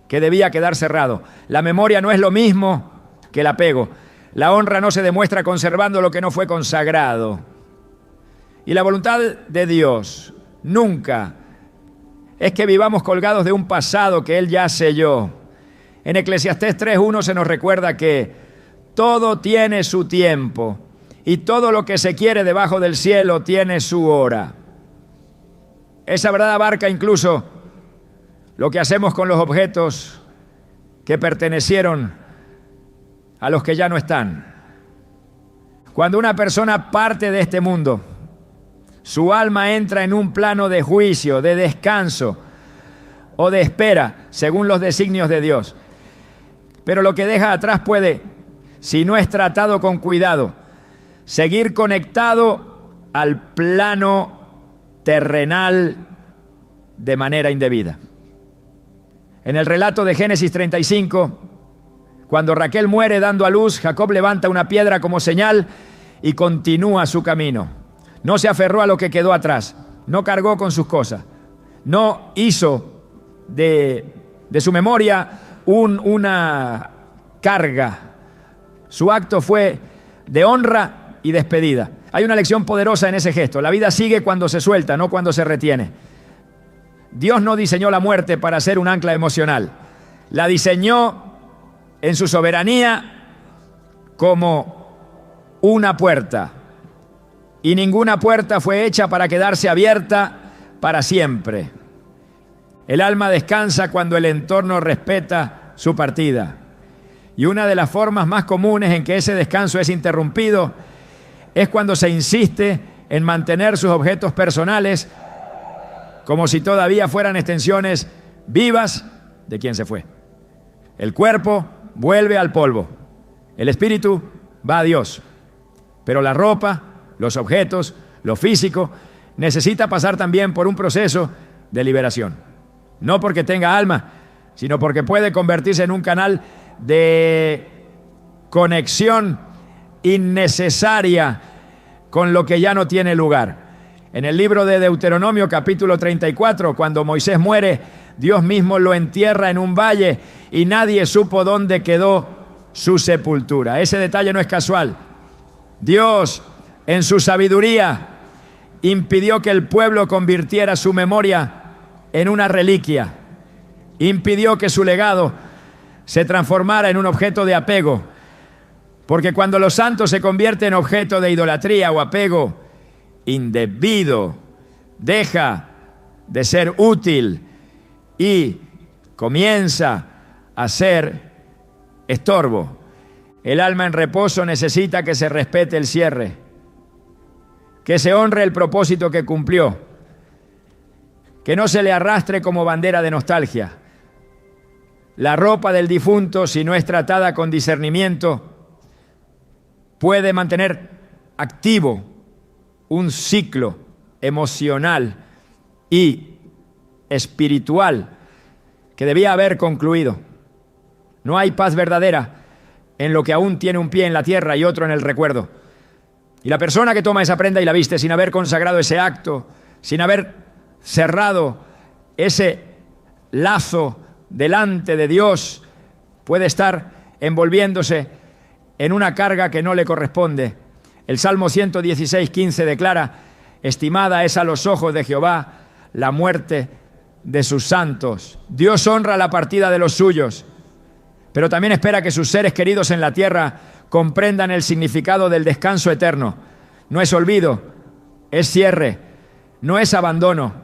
que debía quedar cerrado. La memoria no es lo mismo que el apego. La honra no se demuestra conservando lo que no fue consagrado. Y la voluntad de Dios nunca es que vivamos colgados de un pasado que Él ya selló. En Eclesiastés 3:1 se nos recuerda que todo tiene su tiempo y todo lo que se quiere debajo del cielo tiene su hora. Esa verdad abarca incluso lo que hacemos con los objetos que pertenecieron a los que ya no están. Cuando una persona parte de este mundo, su alma entra en un plano de juicio, de descanso o de espera, según los designios de Dios. Pero lo que deja atrás puede, si no es tratado con cuidado, seguir conectado al plano terrenal de manera indebida. En el relato de Génesis 35, cuando Raquel muere dando a luz, Jacob levanta una piedra como señal y continúa su camino. No se aferró a lo que quedó atrás, no cargó con sus cosas, no hizo de su memoria una carga. Su acto fue de honra y despedida. Hay una lección poderosa en ese gesto. La vida sigue cuando se suelta, no cuando se retiene. Dios no diseñó la muerte para ser un ancla emocional. La diseñó en su soberanía como una puerta. Y ninguna puerta fue hecha para quedarse abierta para siempre. El alma descansa cuando el entorno respeta su partida. Y una de las formas más comunes en que ese descanso es interrumpido es cuando se insiste en mantener sus objetos personales como si todavía fueran extensiones vivas de quien se fue. El cuerpo vuelve al polvo, el espíritu va a Dios, pero la ropa, los objetos, lo físico, necesita pasar también por un proceso de liberación. No porque tenga alma, sino porque puede convertirse en un canal de conexión innecesaria con lo que ya no tiene lugar. En el libro de Deuteronomio, capítulo 34, cuando Moisés muere, Dios mismo lo entierra en un valle y nadie supo dónde quedó su sepultura. Ese detalle no es casual. Dios, en su sabiduría, impidió que el pueblo convirtiera su memoria en una reliquia. Impidió que su legado se transformara en un objeto de apego. Porque cuando los santos se convierten en objeto de idolatría o apego indebido, deja de ser útil y comienza a ser estorbo. El alma en reposo necesita que se respete el cierre, que se honre el propósito que cumplió, que no se le arrastre como bandera de nostalgia. La ropa del difunto, si no es tratada con discernimiento, puede mantener activo un ciclo emocional y espiritual que debía haber concluido. No hay paz verdadera en lo que aún tiene un pie en la tierra y otro en el recuerdo. Y la persona que toma esa prenda y la viste sin haber consagrado ese acto, sin haber cerrado ese lazo delante de Dios, puede estar envolviéndose en una carga que no le corresponde. El Salmo 116:15 declara: estimada es a los ojos de Jehová la muerte de sus santos. Dios honra la partida de los suyos, pero también espera que sus seres queridos en la tierra comprendan el significado del descanso eterno. No es olvido, es cierre, no es abandono,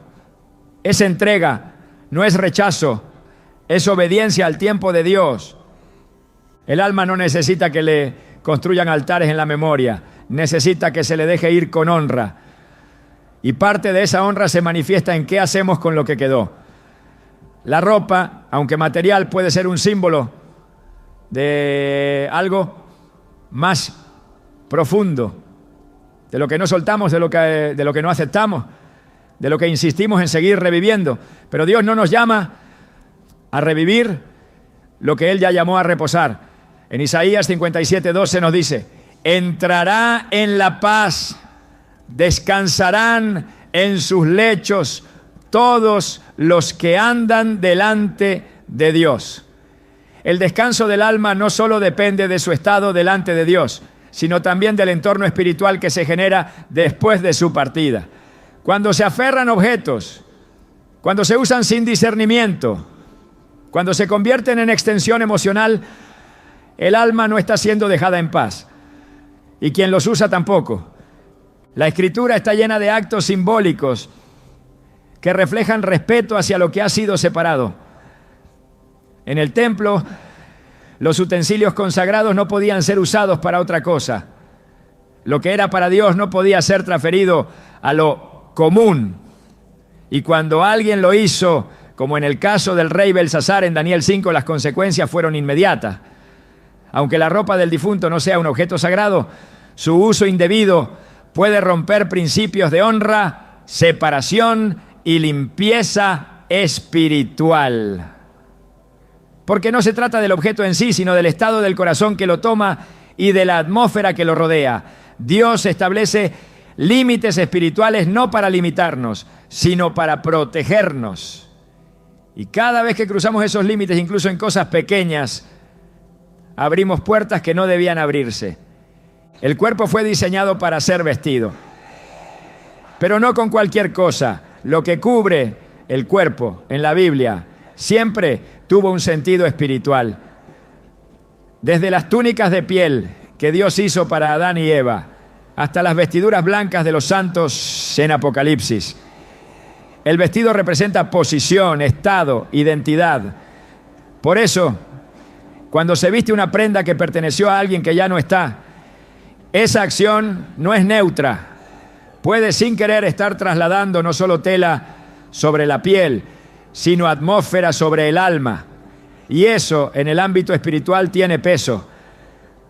es entrega, no es rechazo, es obediencia al tiempo de Dios. El alma no necesita que le construyan altares en la memoria, necesita que se le deje ir con honra. Y parte de esa honra se manifiesta en qué hacemos con lo que quedó. La ropa, aunque material, puede ser un símbolo de algo más profundo, de lo que no soltamos, de lo que no aceptamos, de lo que insistimos en seguir reviviendo. Pero Dios no nos llama a revivir lo que Él ya llamó a reposar. En Isaías 57:12 nos dice: entrará en la paz, descansarán en sus lechos todos los que andan delante de Dios. El descanso del alma no solo depende de su estado delante de Dios, sino también del entorno espiritual que se genera después de su partida. Cuando se aferran objetos, cuando se usan sin discernimiento, cuando se convierten en extensión emocional, el alma no está siendo dejada en paz, y quien los usa tampoco. La Escritura está llena de actos simbólicos que reflejan respeto hacia lo que ha sido separado. En el templo, los utensilios consagrados no podían ser usados para otra cosa. Lo que era para Dios no podía ser transferido a lo común. Y cuando alguien lo hizo, como en el caso del rey Belsasar en Daniel 5, las consecuencias fueron inmediatas. Aunque la ropa del difunto no sea un objeto sagrado, su uso indebido puede romper principios de honra, separación y limpieza espiritual. Porque no se trata del objeto en sí, sino del estado del corazón que lo toma y de la atmósfera que lo rodea. Dios establece límites espirituales no para limitarnos, sino para protegernos. Y cada vez que cruzamos esos límites, incluso en cosas pequeñas, abrimos puertas que no debían abrirse. El cuerpo fue diseñado para ser vestido, pero no con cualquier cosa. Lo que cubre el cuerpo en la Biblia siempre tuvo un sentido espiritual. Desde las túnicas de piel que Dios hizo para Adán y Eva, hasta las vestiduras blancas de los santos en Apocalipsis. El vestido representa posición, estado, identidad. Por eso, cuando se viste una prenda que perteneció a alguien que ya no está, esa acción no es neutra. Puede sin querer estar trasladando no solo tela sobre la piel, sino atmósfera sobre el alma. Y eso en el ámbito espiritual tiene peso.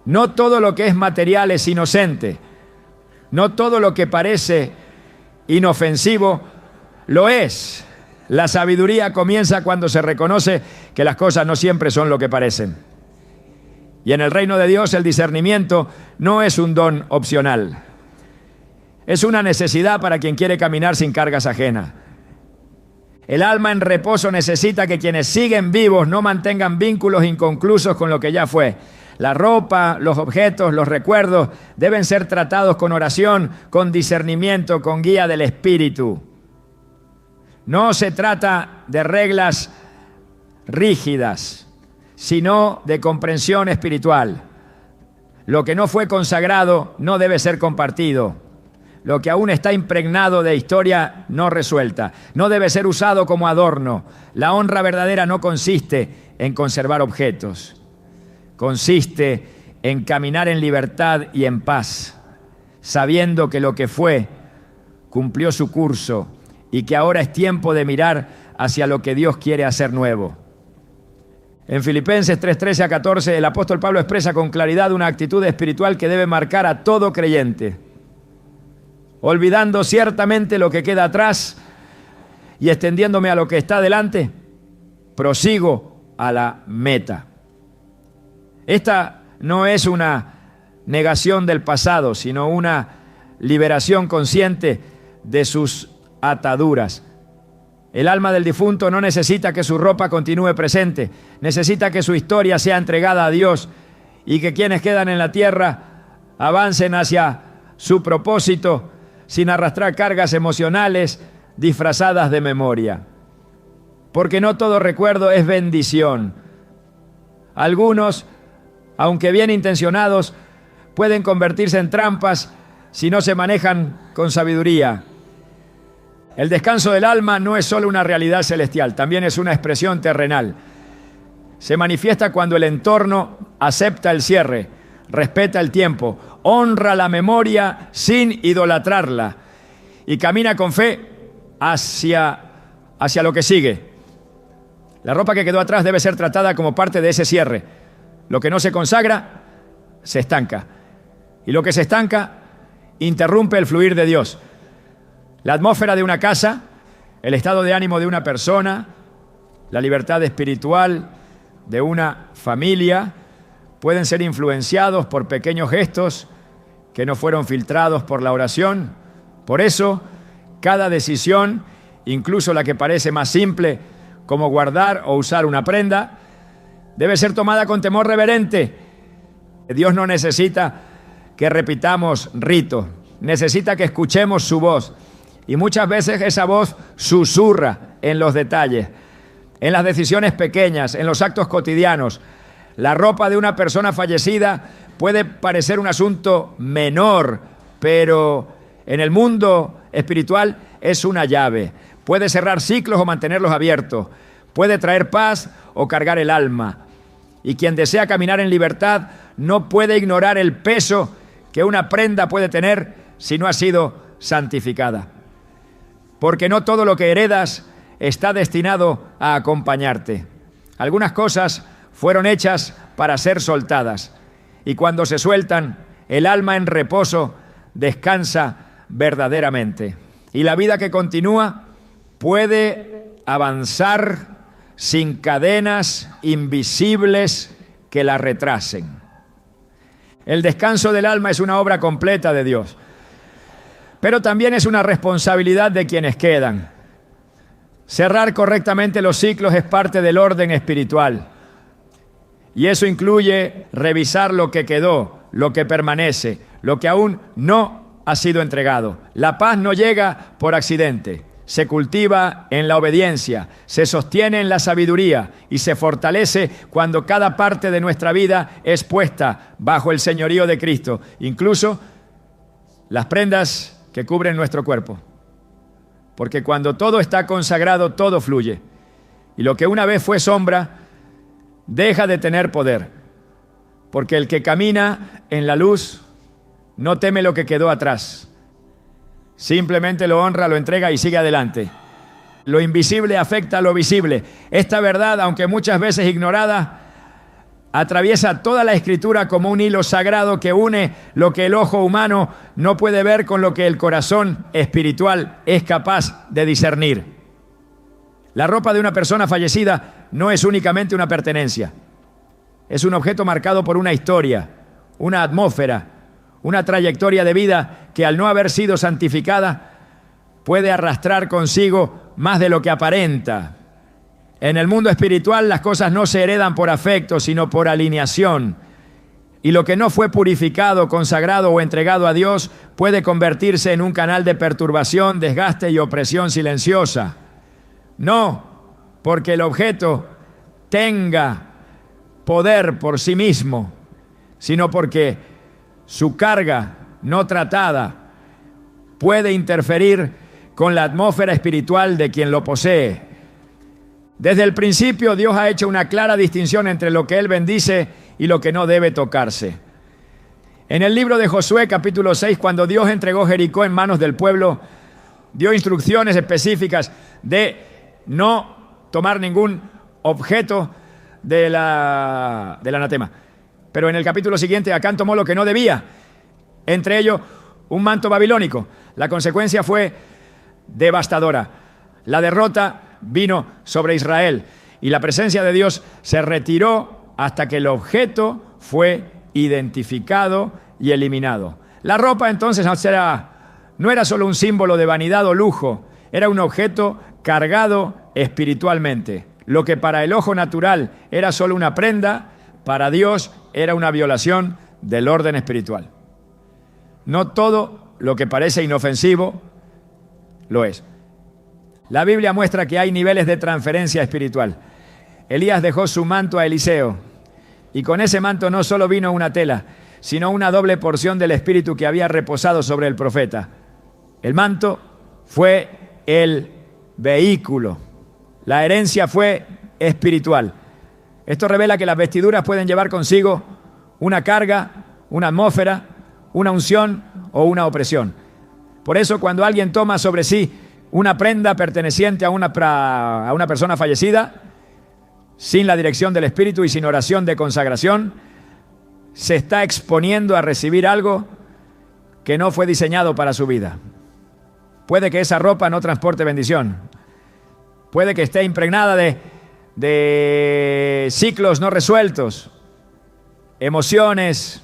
No todo lo que es material es inocente. No todo lo que parece inofensivo lo es. La sabiduría comienza cuando se reconoce que las cosas no siempre son lo que parecen. Y en el reino de Dios el discernimiento no es un don opcional. Es una necesidad para quien quiere caminar sin cargas ajenas. El alma en reposo necesita que quienes siguen vivos no mantengan vínculos inconclusos con lo que ya fue. La ropa, los objetos, los recuerdos deben ser tratados con oración, con discernimiento, con guía del Espíritu. No se trata de reglas rígidas, sino de comprensión espiritual. Lo que no fue consagrado no debe ser compartido. Lo que aún está impregnado de historia no resuelta. No debe ser usado como adorno. La honra verdadera no consiste en conservar objetos. Consiste en caminar en libertad y en paz, sabiendo que lo que fue cumplió su curso y que ahora es tiempo de mirar hacia lo que Dios quiere hacer nuevo. En Filipenses 3:13 a 14, el apóstol Pablo expresa con claridad una actitud espiritual que debe marcar a todo creyente. Olvidando ciertamente lo que queda atrás y extendiéndome a lo que está delante, prosigo a la meta. Esta no es una negación del pasado, sino una liberación consciente de sus ataduras. El alma del difunto no necesita que su ropa continúe presente, necesita que su historia sea entregada a Dios y que quienes quedan en la tierra avancen hacia su propósito sin arrastrar cargas emocionales disfrazadas de memoria. Porque no todo recuerdo es bendición. Algunos, aunque bien intencionados, pueden convertirse en trampas si no se manejan con sabiduría. El descanso del alma no es solo una realidad celestial, también es una expresión terrenal. Se manifiesta cuando el entorno acepta el cierre, respeta el tiempo, honra la memoria sin idolatrarla y camina con fe hacia lo que sigue. La ropa que quedó atrás debe ser tratada como parte de ese cierre. Lo que no se consagra, se estanca. Y lo que se estanca, interrumpe el fluir de Dios. La atmósfera de una casa, el estado de ánimo de una persona, la libertad espiritual de una familia, pueden ser influenciados por pequeños gestos que no fueron filtrados por la oración. Por eso, cada decisión, incluso la que parece más simple, como guardar o usar una prenda, debe ser tomada con temor reverente. Dios no necesita que repitamos ritos, necesita que escuchemos su voz. Y muchas veces esa voz susurra en los detalles, en las decisiones pequeñas, en los actos cotidianos. La ropa de una persona fallecida puede parecer un asunto menor, pero en el mundo espiritual es una llave. Puede cerrar ciclos o mantenerlos abiertos. Puede traer paz o cargar el alma. Y quien desea caminar en libertad no puede ignorar el peso que una prenda puede tener si no ha sido santificada. Porque no todo lo que heredas está destinado a acompañarte. Algunas cosas fueron hechas para ser soltadas. Y cuando se sueltan, el alma en reposo descansa verdaderamente. Y la vida que continúa puede avanzar sin cadenas invisibles que la retrasen. El descanso del alma es una obra completa de Dios, pero también es una responsabilidad de quienes quedan. Cerrar correctamente los ciclos es parte del orden espiritual, y eso incluye revisar lo que quedó, lo que permanece, lo que aún no ha sido entregado. La paz no llega por accidente. Se cultiva en la obediencia, se sostiene en la sabiduría y se fortalece cuando cada parte de nuestra vida es puesta bajo el señorío de Cristo, incluso las prendas que cubren nuestro cuerpo. Porque cuando todo está consagrado, todo fluye. Y lo que una vez fue sombra, deja de tener poder. Porque el que camina en la luz no teme lo que quedó atrás. Simplemente lo honra, lo entrega y sigue adelante. Lo invisible afecta a lo visible. Esta verdad, aunque muchas veces ignorada, atraviesa toda la Escritura como un hilo sagrado que une lo que el ojo humano no puede ver con lo que el corazón espiritual es capaz de discernir. La ropa de una persona fallecida no es únicamente una pertenencia. Es un objeto marcado por una historia, una atmósfera, una trayectoria de vida que al no haber sido santificada puede arrastrar consigo más de lo que aparenta. En el mundo espiritual las cosas no se heredan por afecto, sino por alineación. Y lo que no fue purificado, consagrado o entregado a Dios puede convertirse en un canal de perturbación, desgaste y opresión silenciosa. No porque el objeto tenga poder por sí mismo, sino porque su carga no tratada puede interferir con la atmósfera espiritual de quien lo posee. Desde el principio Dios ha hecho una clara distinción entre lo que Él bendice y lo que no debe tocarse. En el libro de Josué, capítulo 6, cuando Dios entregó Jericó en manos del pueblo, dio instrucciones específicas de no tomar ningún objeto del anatema. Pero en el capítulo siguiente, Acán tomó lo que no debía, entre ellos un manto babilónico. La consecuencia fue devastadora. La derrota vino sobre Israel y la presencia de Dios se retiró hasta que el objeto fue identificado y eliminado. La ropa entonces no era solo un símbolo de vanidad o lujo, era un objeto cargado espiritualmente. Lo que para el ojo natural era solo una prenda, para Dios era una violación del orden espiritual. No todo lo que parece inofensivo lo es. La Biblia muestra que hay niveles de transferencia espiritual. Elías dejó su manto a Eliseo y con ese manto no solo vino una tela, sino una doble porción del espíritu que había reposado sobre el profeta. El manto fue el vehículo. La herencia fue espiritual. Esto revela que las vestiduras pueden llevar consigo una carga, una atmósfera, una unción o una opresión. Por eso, cuando alguien toma sobre sí una prenda perteneciente a una persona fallecida, sin la dirección del Espíritu y sin oración de consagración, se está exponiendo a recibir algo que no fue diseñado para su vida. Puede que esa ropa no transporte bendición. Puede que esté impregnada de ciclos no resueltos, emociones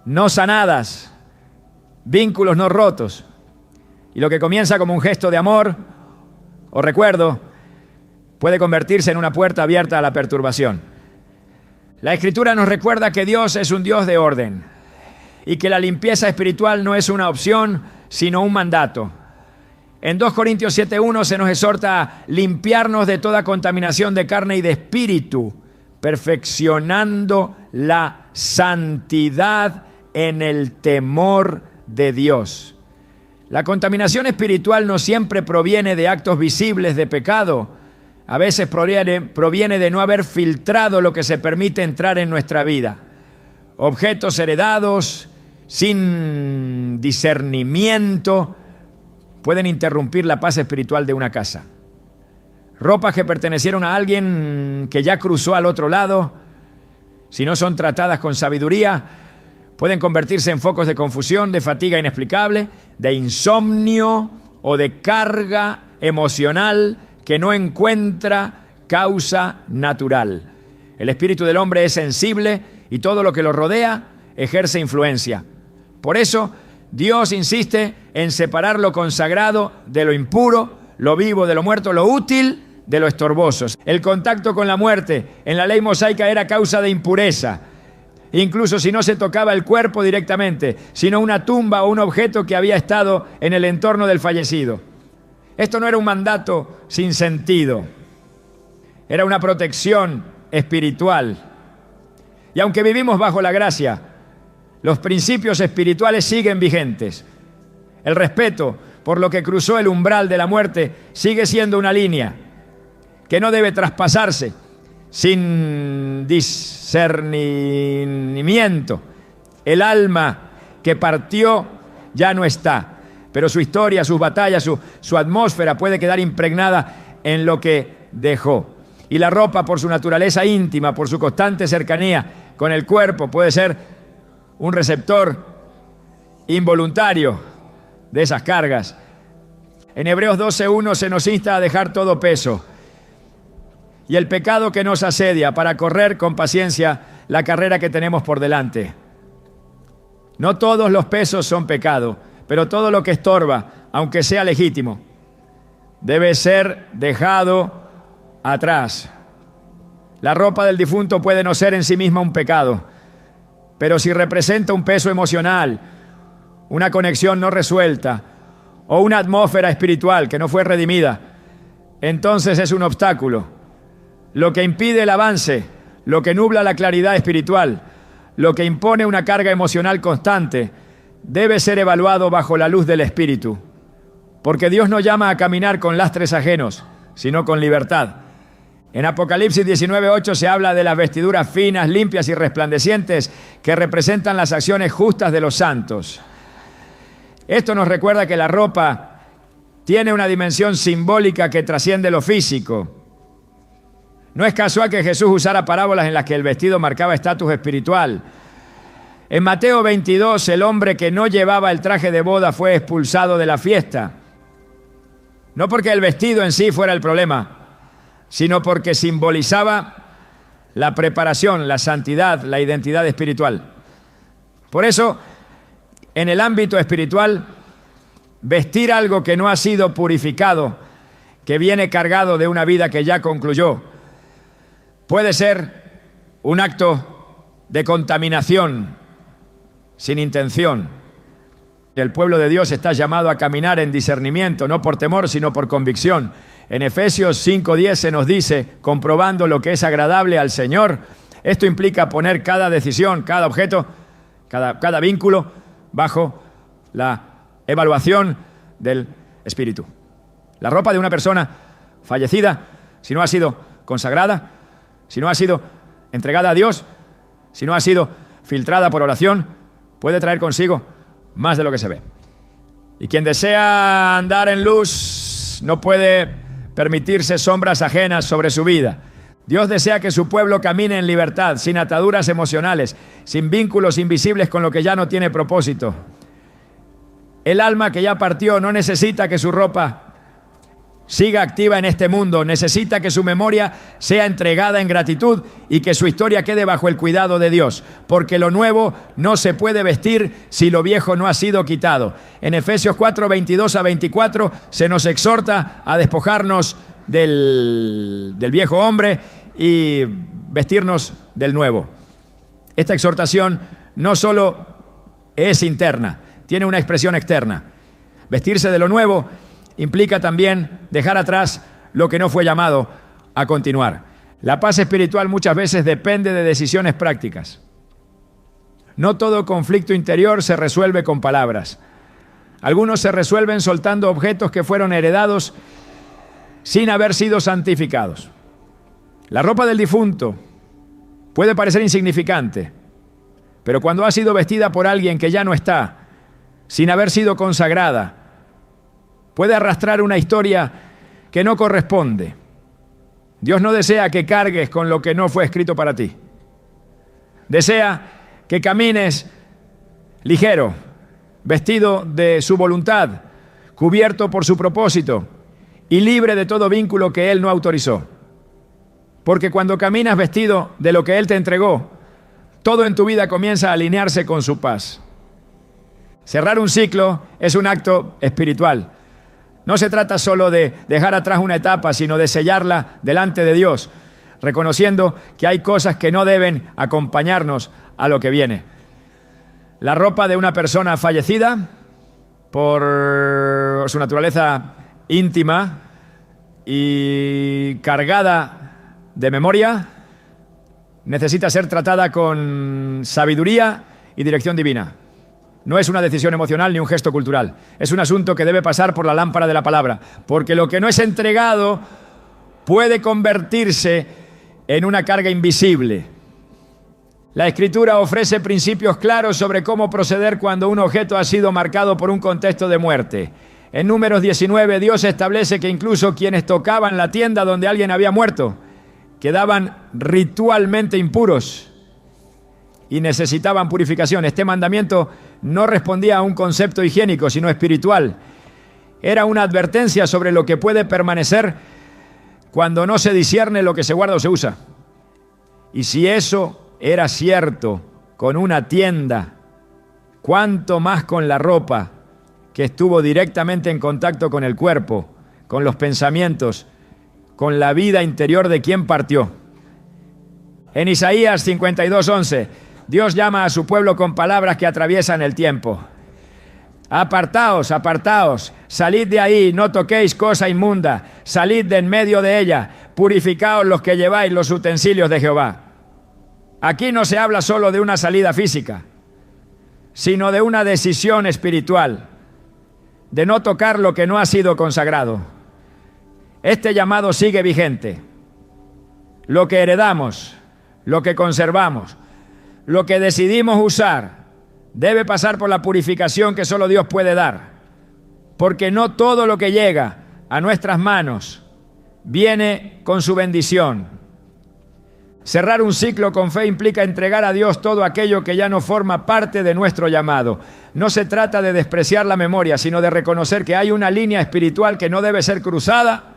no sanadas, vínculos no rotos. Y lo que comienza como un gesto de amor o recuerdo puede convertirse en una puerta abierta a la perturbación. La Escritura nos recuerda que Dios es un Dios de orden y que la limpieza espiritual no es una opción, sino un mandato. En 2 Corintios 7:1 se nos exhorta a limpiarnos de toda contaminación de carne y de espíritu, perfeccionando la santidad en el temor de Dios. La contaminación espiritual no siempre proviene de actos visibles de pecado. A veces proviene de no haber filtrado lo que se permite entrar en nuestra vida. Objetos heredados, sin discernimiento, pueden interrumpir la paz espiritual de una casa. Ropas que pertenecieron a alguien que ya cruzó al otro lado, si no son tratadas con sabiduría, pueden convertirse en focos de confusión, de fatiga inexplicable, de insomnio o de carga emocional que no encuentra causa natural. El espíritu del hombre es sensible y todo lo que lo rodea ejerce influencia. Por eso, Dios insiste en separar lo consagrado de lo impuro, lo vivo de lo muerto, lo útil de lo estorboso. El contacto con la muerte en la ley mosaica era causa de impureza, incluso si no se tocaba el cuerpo directamente, sino una tumba o un objeto que había estado en el entorno del fallecido. Esto no era un mandato sin sentido, era una protección espiritual. Y aunque vivimos bajo la gracia, los principios espirituales siguen vigentes. El respeto por lo que cruzó el umbral de la muerte sigue siendo una línea que no debe traspasarse sin discernimiento. El alma que partió ya no está, pero su historia, sus batallas, su atmósfera puede quedar impregnada en lo que dejó. Y la ropa, por su naturaleza íntima, por su constante cercanía con el cuerpo, puede ser un receptor involuntario de esas cargas. En Hebreos 12:1 se nos insta a dejar todo peso y el pecado que nos asedia para correr con paciencia la carrera que tenemos por delante. No todos los pesos son pecado, pero todo lo que estorba, aunque sea legítimo, debe ser dejado atrás. La ropa del difunto puede no ser en sí misma un pecado, Pero si representa un peso emocional, una conexión no resuelta o una atmósfera espiritual que no fue redimida, entonces es un obstáculo. Lo que impide el avance, lo que nubla la claridad espiritual, lo que impone una carga emocional constante, debe ser evaluado bajo la luz del Espíritu. Porque Dios no llama a caminar con lastres ajenos, sino con libertad. En Apocalipsis 19:8 se habla de las vestiduras finas, limpias y resplandecientes que representan las acciones justas de los santos. Esto nos recuerda que la ropa tiene una dimensión simbólica que trasciende lo físico. No es casual que Jesús usara parábolas en las que el vestido marcaba estatus espiritual. En Mateo 22, el hombre que no llevaba el traje de boda fue expulsado de la fiesta. No porque el vestido en sí fuera el problema, sino porque simbolizaba la preparación, la santidad, la identidad espiritual. Por eso, en el ámbito espiritual, vestir algo que no ha sido purificado, que viene cargado de una vida que ya concluyó, puede ser un acto de contaminación sin intención. El pueblo de Dios está llamado a caminar en discernimiento, no por temor, sino por convicción. En Efesios 5:10 se nos dice, comprobando lo que es agradable al Señor. Esto implica poner cada decisión, cada objeto, cada vínculo bajo la evaluación del Espíritu. La ropa de una persona fallecida, si no ha sido consagrada, si no ha sido entregada a Dios, si no ha sido filtrada por oración, puede traer consigo más de lo que se ve. Y quien desea andar en luz no puede permitirse sombras ajenas sobre su vida. Dios desea que su pueblo camine en libertad, sin ataduras emocionales, sin vínculos invisibles con lo que ya no tiene propósito. El alma que ya partió no necesita que su ropa siga activa en este mundo, necesita que su memoria sea entregada en gratitud y que su historia quede bajo el cuidado de Dios, porque lo nuevo no se puede vestir si lo viejo no ha sido quitado. En Efesios 4:22-24 se nos exhorta a despojarnos del viejo hombre y vestirnos del nuevo. Esta exhortación no solo es interna, tiene una expresión externa. Vestirse de lo nuevo implica también dejar atrás lo que no fue llamado a continuar. La paz espiritual muchas veces depende de decisiones prácticas. No todo conflicto interior se resuelve con palabras. Algunos se resuelven soltando objetos que fueron heredados sin haber sido santificados. La ropa del difunto puede parecer insignificante, pero cuando ha sido vestida por alguien que ya no está, sin haber sido consagrada, puede arrastrar una historia que no corresponde. Dios no desea que cargues con lo que no fue escrito para ti. Desea que camines ligero, vestido de su voluntad, cubierto por su propósito y libre de todo vínculo que Él no autorizó. Porque cuando caminas vestido de lo que Él te entregó, todo en tu vida comienza a alinearse con su paz. Cerrar un ciclo es un acto espiritual. No se trata solo de dejar atrás una etapa, sino de sellarla delante de Dios, reconociendo que hay cosas que no deben acompañarnos a lo que viene. La ropa de una persona fallecida, por su naturaleza íntima y cargada de memoria, necesita ser tratada con sabiduría y dirección divina. No es una decisión emocional ni un gesto cultural. Es un asunto que debe pasar por la lámpara de la palabra, porque lo que no es entregado puede convertirse en una carga invisible. La Escritura ofrece principios claros sobre cómo proceder cuando un objeto ha sido marcado por un contexto de muerte. En Números 19, Dios establece que incluso quienes tocaban la tienda donde alguien había muerto quedaban ritualmente impuros y necesitaban purificación. Este mandamiento no respondía a un concepto higiénico, sino espiritual. Era una advertencia sobre lo que puede permanecer cuando no se discierne lo que se guarda o se usa. Y si eso era cierto con una tienda, ¿cuánto más con la ropa que estuvo directamente en contacto con el cuerpo, con los pensamientos, con la vida interior de quien partió? En Isaías 52:11 Dios llama a su pueblo con palabras que atraviesan el tiempo. Apartaos, apartaos, salid de ahí, no toquéis cosa inmunda, salid de en medio de ella, purificaos los que lleváis los utensilios de Jehová. Aquí no se habla solo de una salida física, sino de una decisión espiritual, de no tocar lo que no ha sido consagrado. Este llamado sigue vigente. Lo que heredamos, lo que conservamos, lo que decidimos usar, debe pasar por la purificación que solo Dios puede dar, porque no todo lo que llega a nuestras manos viene con su bendición. Cerrar un ciclo con fe implica entregar a Dios todo aquello que ya no forma parte de nuestro llamado. No se trata de despreciar la memoria, sino de reconocer que hay una línea espiritual que no debe ser cruzada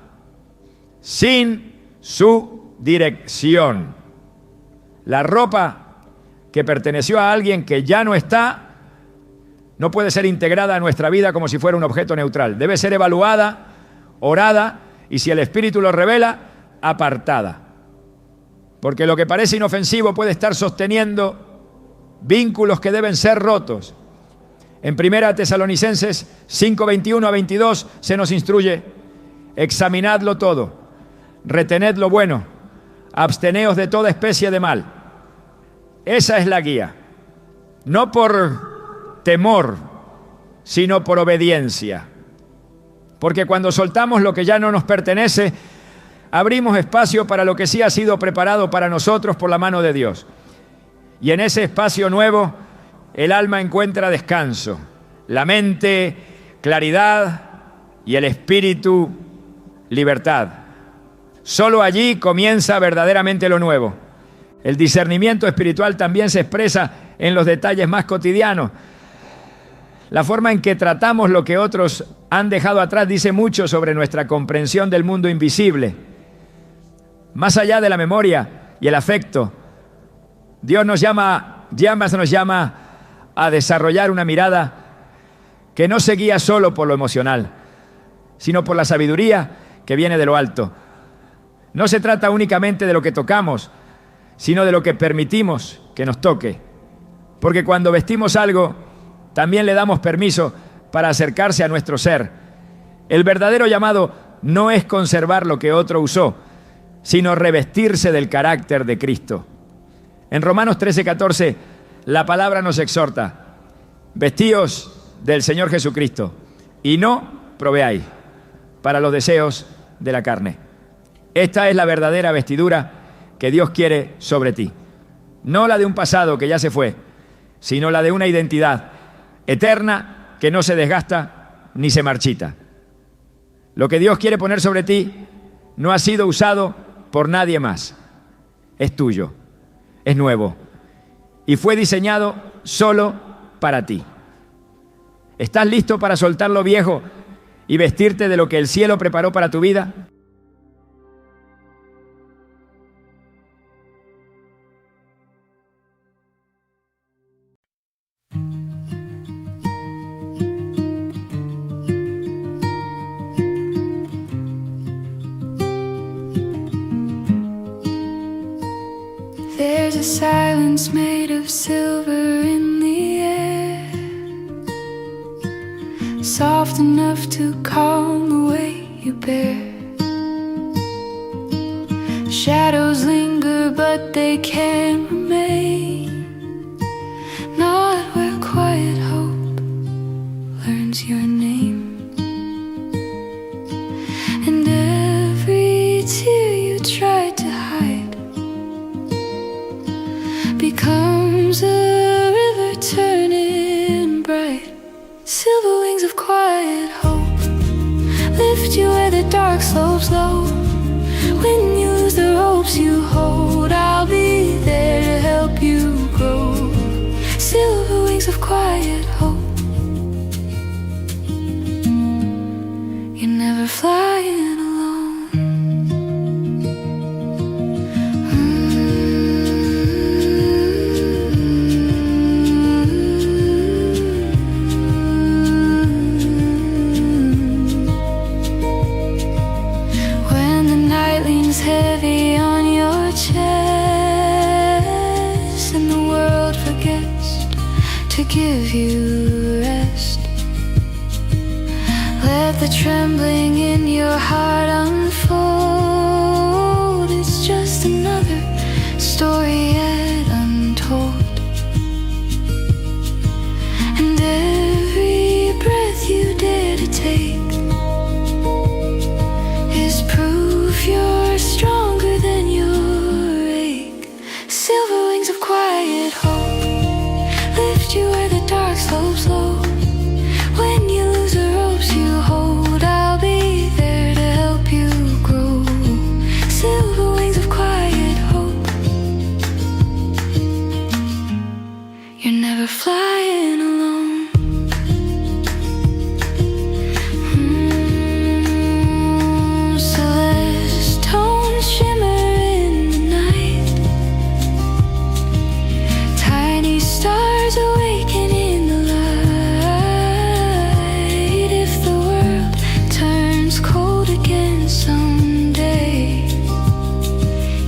sin su dirección. La ropa que perteneció a alguien que ya no está, no puede ser integrada a nuestra vida como si fuera un objeto neutral. Debe ser evaluada, orada y, si el Espíritu lo revela, apartada. Porque lo que parece inofensivo puede estar sosteniendo vínculos que deben ser rotos. En 1 Tesalonicenses 5:21-22 se nos instruye: examinadlo todo, retened lo bueno, absteneos de toda especie de mal. Esa es la guía, no por temor, sino por obediencia. Porque cuando soltamos lo que ya no nos pertenece, abrimos espacio para lo que sí ha sido preparado para nosotros por la mano de Dios. Y en ese espacio nuevo, el alma encuentra descanso, la mente, claridad, y el espíritu, libertad. Solo allí comienza verdaderamente lo nuevo. El discernimiento espiritual también se expresa en los detalles más cotidianos. La forma en que tratamos lo que otros han dejado atrás dice mucho sobre nuestra comprensión del mundo invisible. Más allá de la memoria y el afecto, Dios nos llama a desarrollar una mirada que no se guía solo por lo emocional, sino por la sabiduría que viene de lo alto. No se trata únicamente de lo que tocamos, sino de lo que permitimos que nos toque. Porque cuando vestimos algo, también le damos permiso para acercarse a nuestro ser. El verdadero llamado no es conservar lo que otro usó, sino revestirse del carácter de Cristo. En Romanos 13:14, la palabra nos exhorta: vestíos del Señor Jesucristo y no proveáis para los deseos de la carne. Esta es la verdadera vestidura que Dios quiere sobre ti. No la de un pasado que ya se fue, sino la de una identidad eterna que no se desgasta ni se marchita. Lo que Dios quiere poner sobre ti no ha sido usado por nadie más. Es tuyo, es nuevo y fue diseñado solo para ti. ¿Estás listo para soltar lo viejo y vestirte de lo que el cielo preparó para tu vida? There's a silence made of silver in the air, soft enough to calm the weight you bear. Shadows linger, but they can't remain, not where quiet hope learns your name. And every tear you tried to hide becomes a river turning bright. Silver wings of quiet hope lift you where the dark slopes low. When you lose the ropes you hold, I'll be there to help you grow. Silver wings of quiet hope. You're never flying alone. When the night leans heavy on your chest, to give you rest. Let the trembling in your heart unfold. It's just another story yet untold. And every breath you dare to take is proof you're stronger than your ache. Silver wings of quiet hope lift you where the dark slopes low. When you lose the ropes you hold, I'll be there to help you grow. Silver wings of quiet hope. You're never flying alone. Celeste tones shimmer in the night. Tiny stars awaken in the light. If the world turns cold again someday,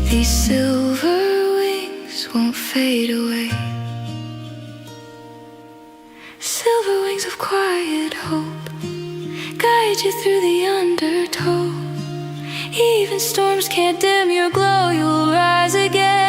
these silver wings won't fade away. Silver wings of quiet hope guide you through the undertow. Even storms can't dim your glow, you'll rise again.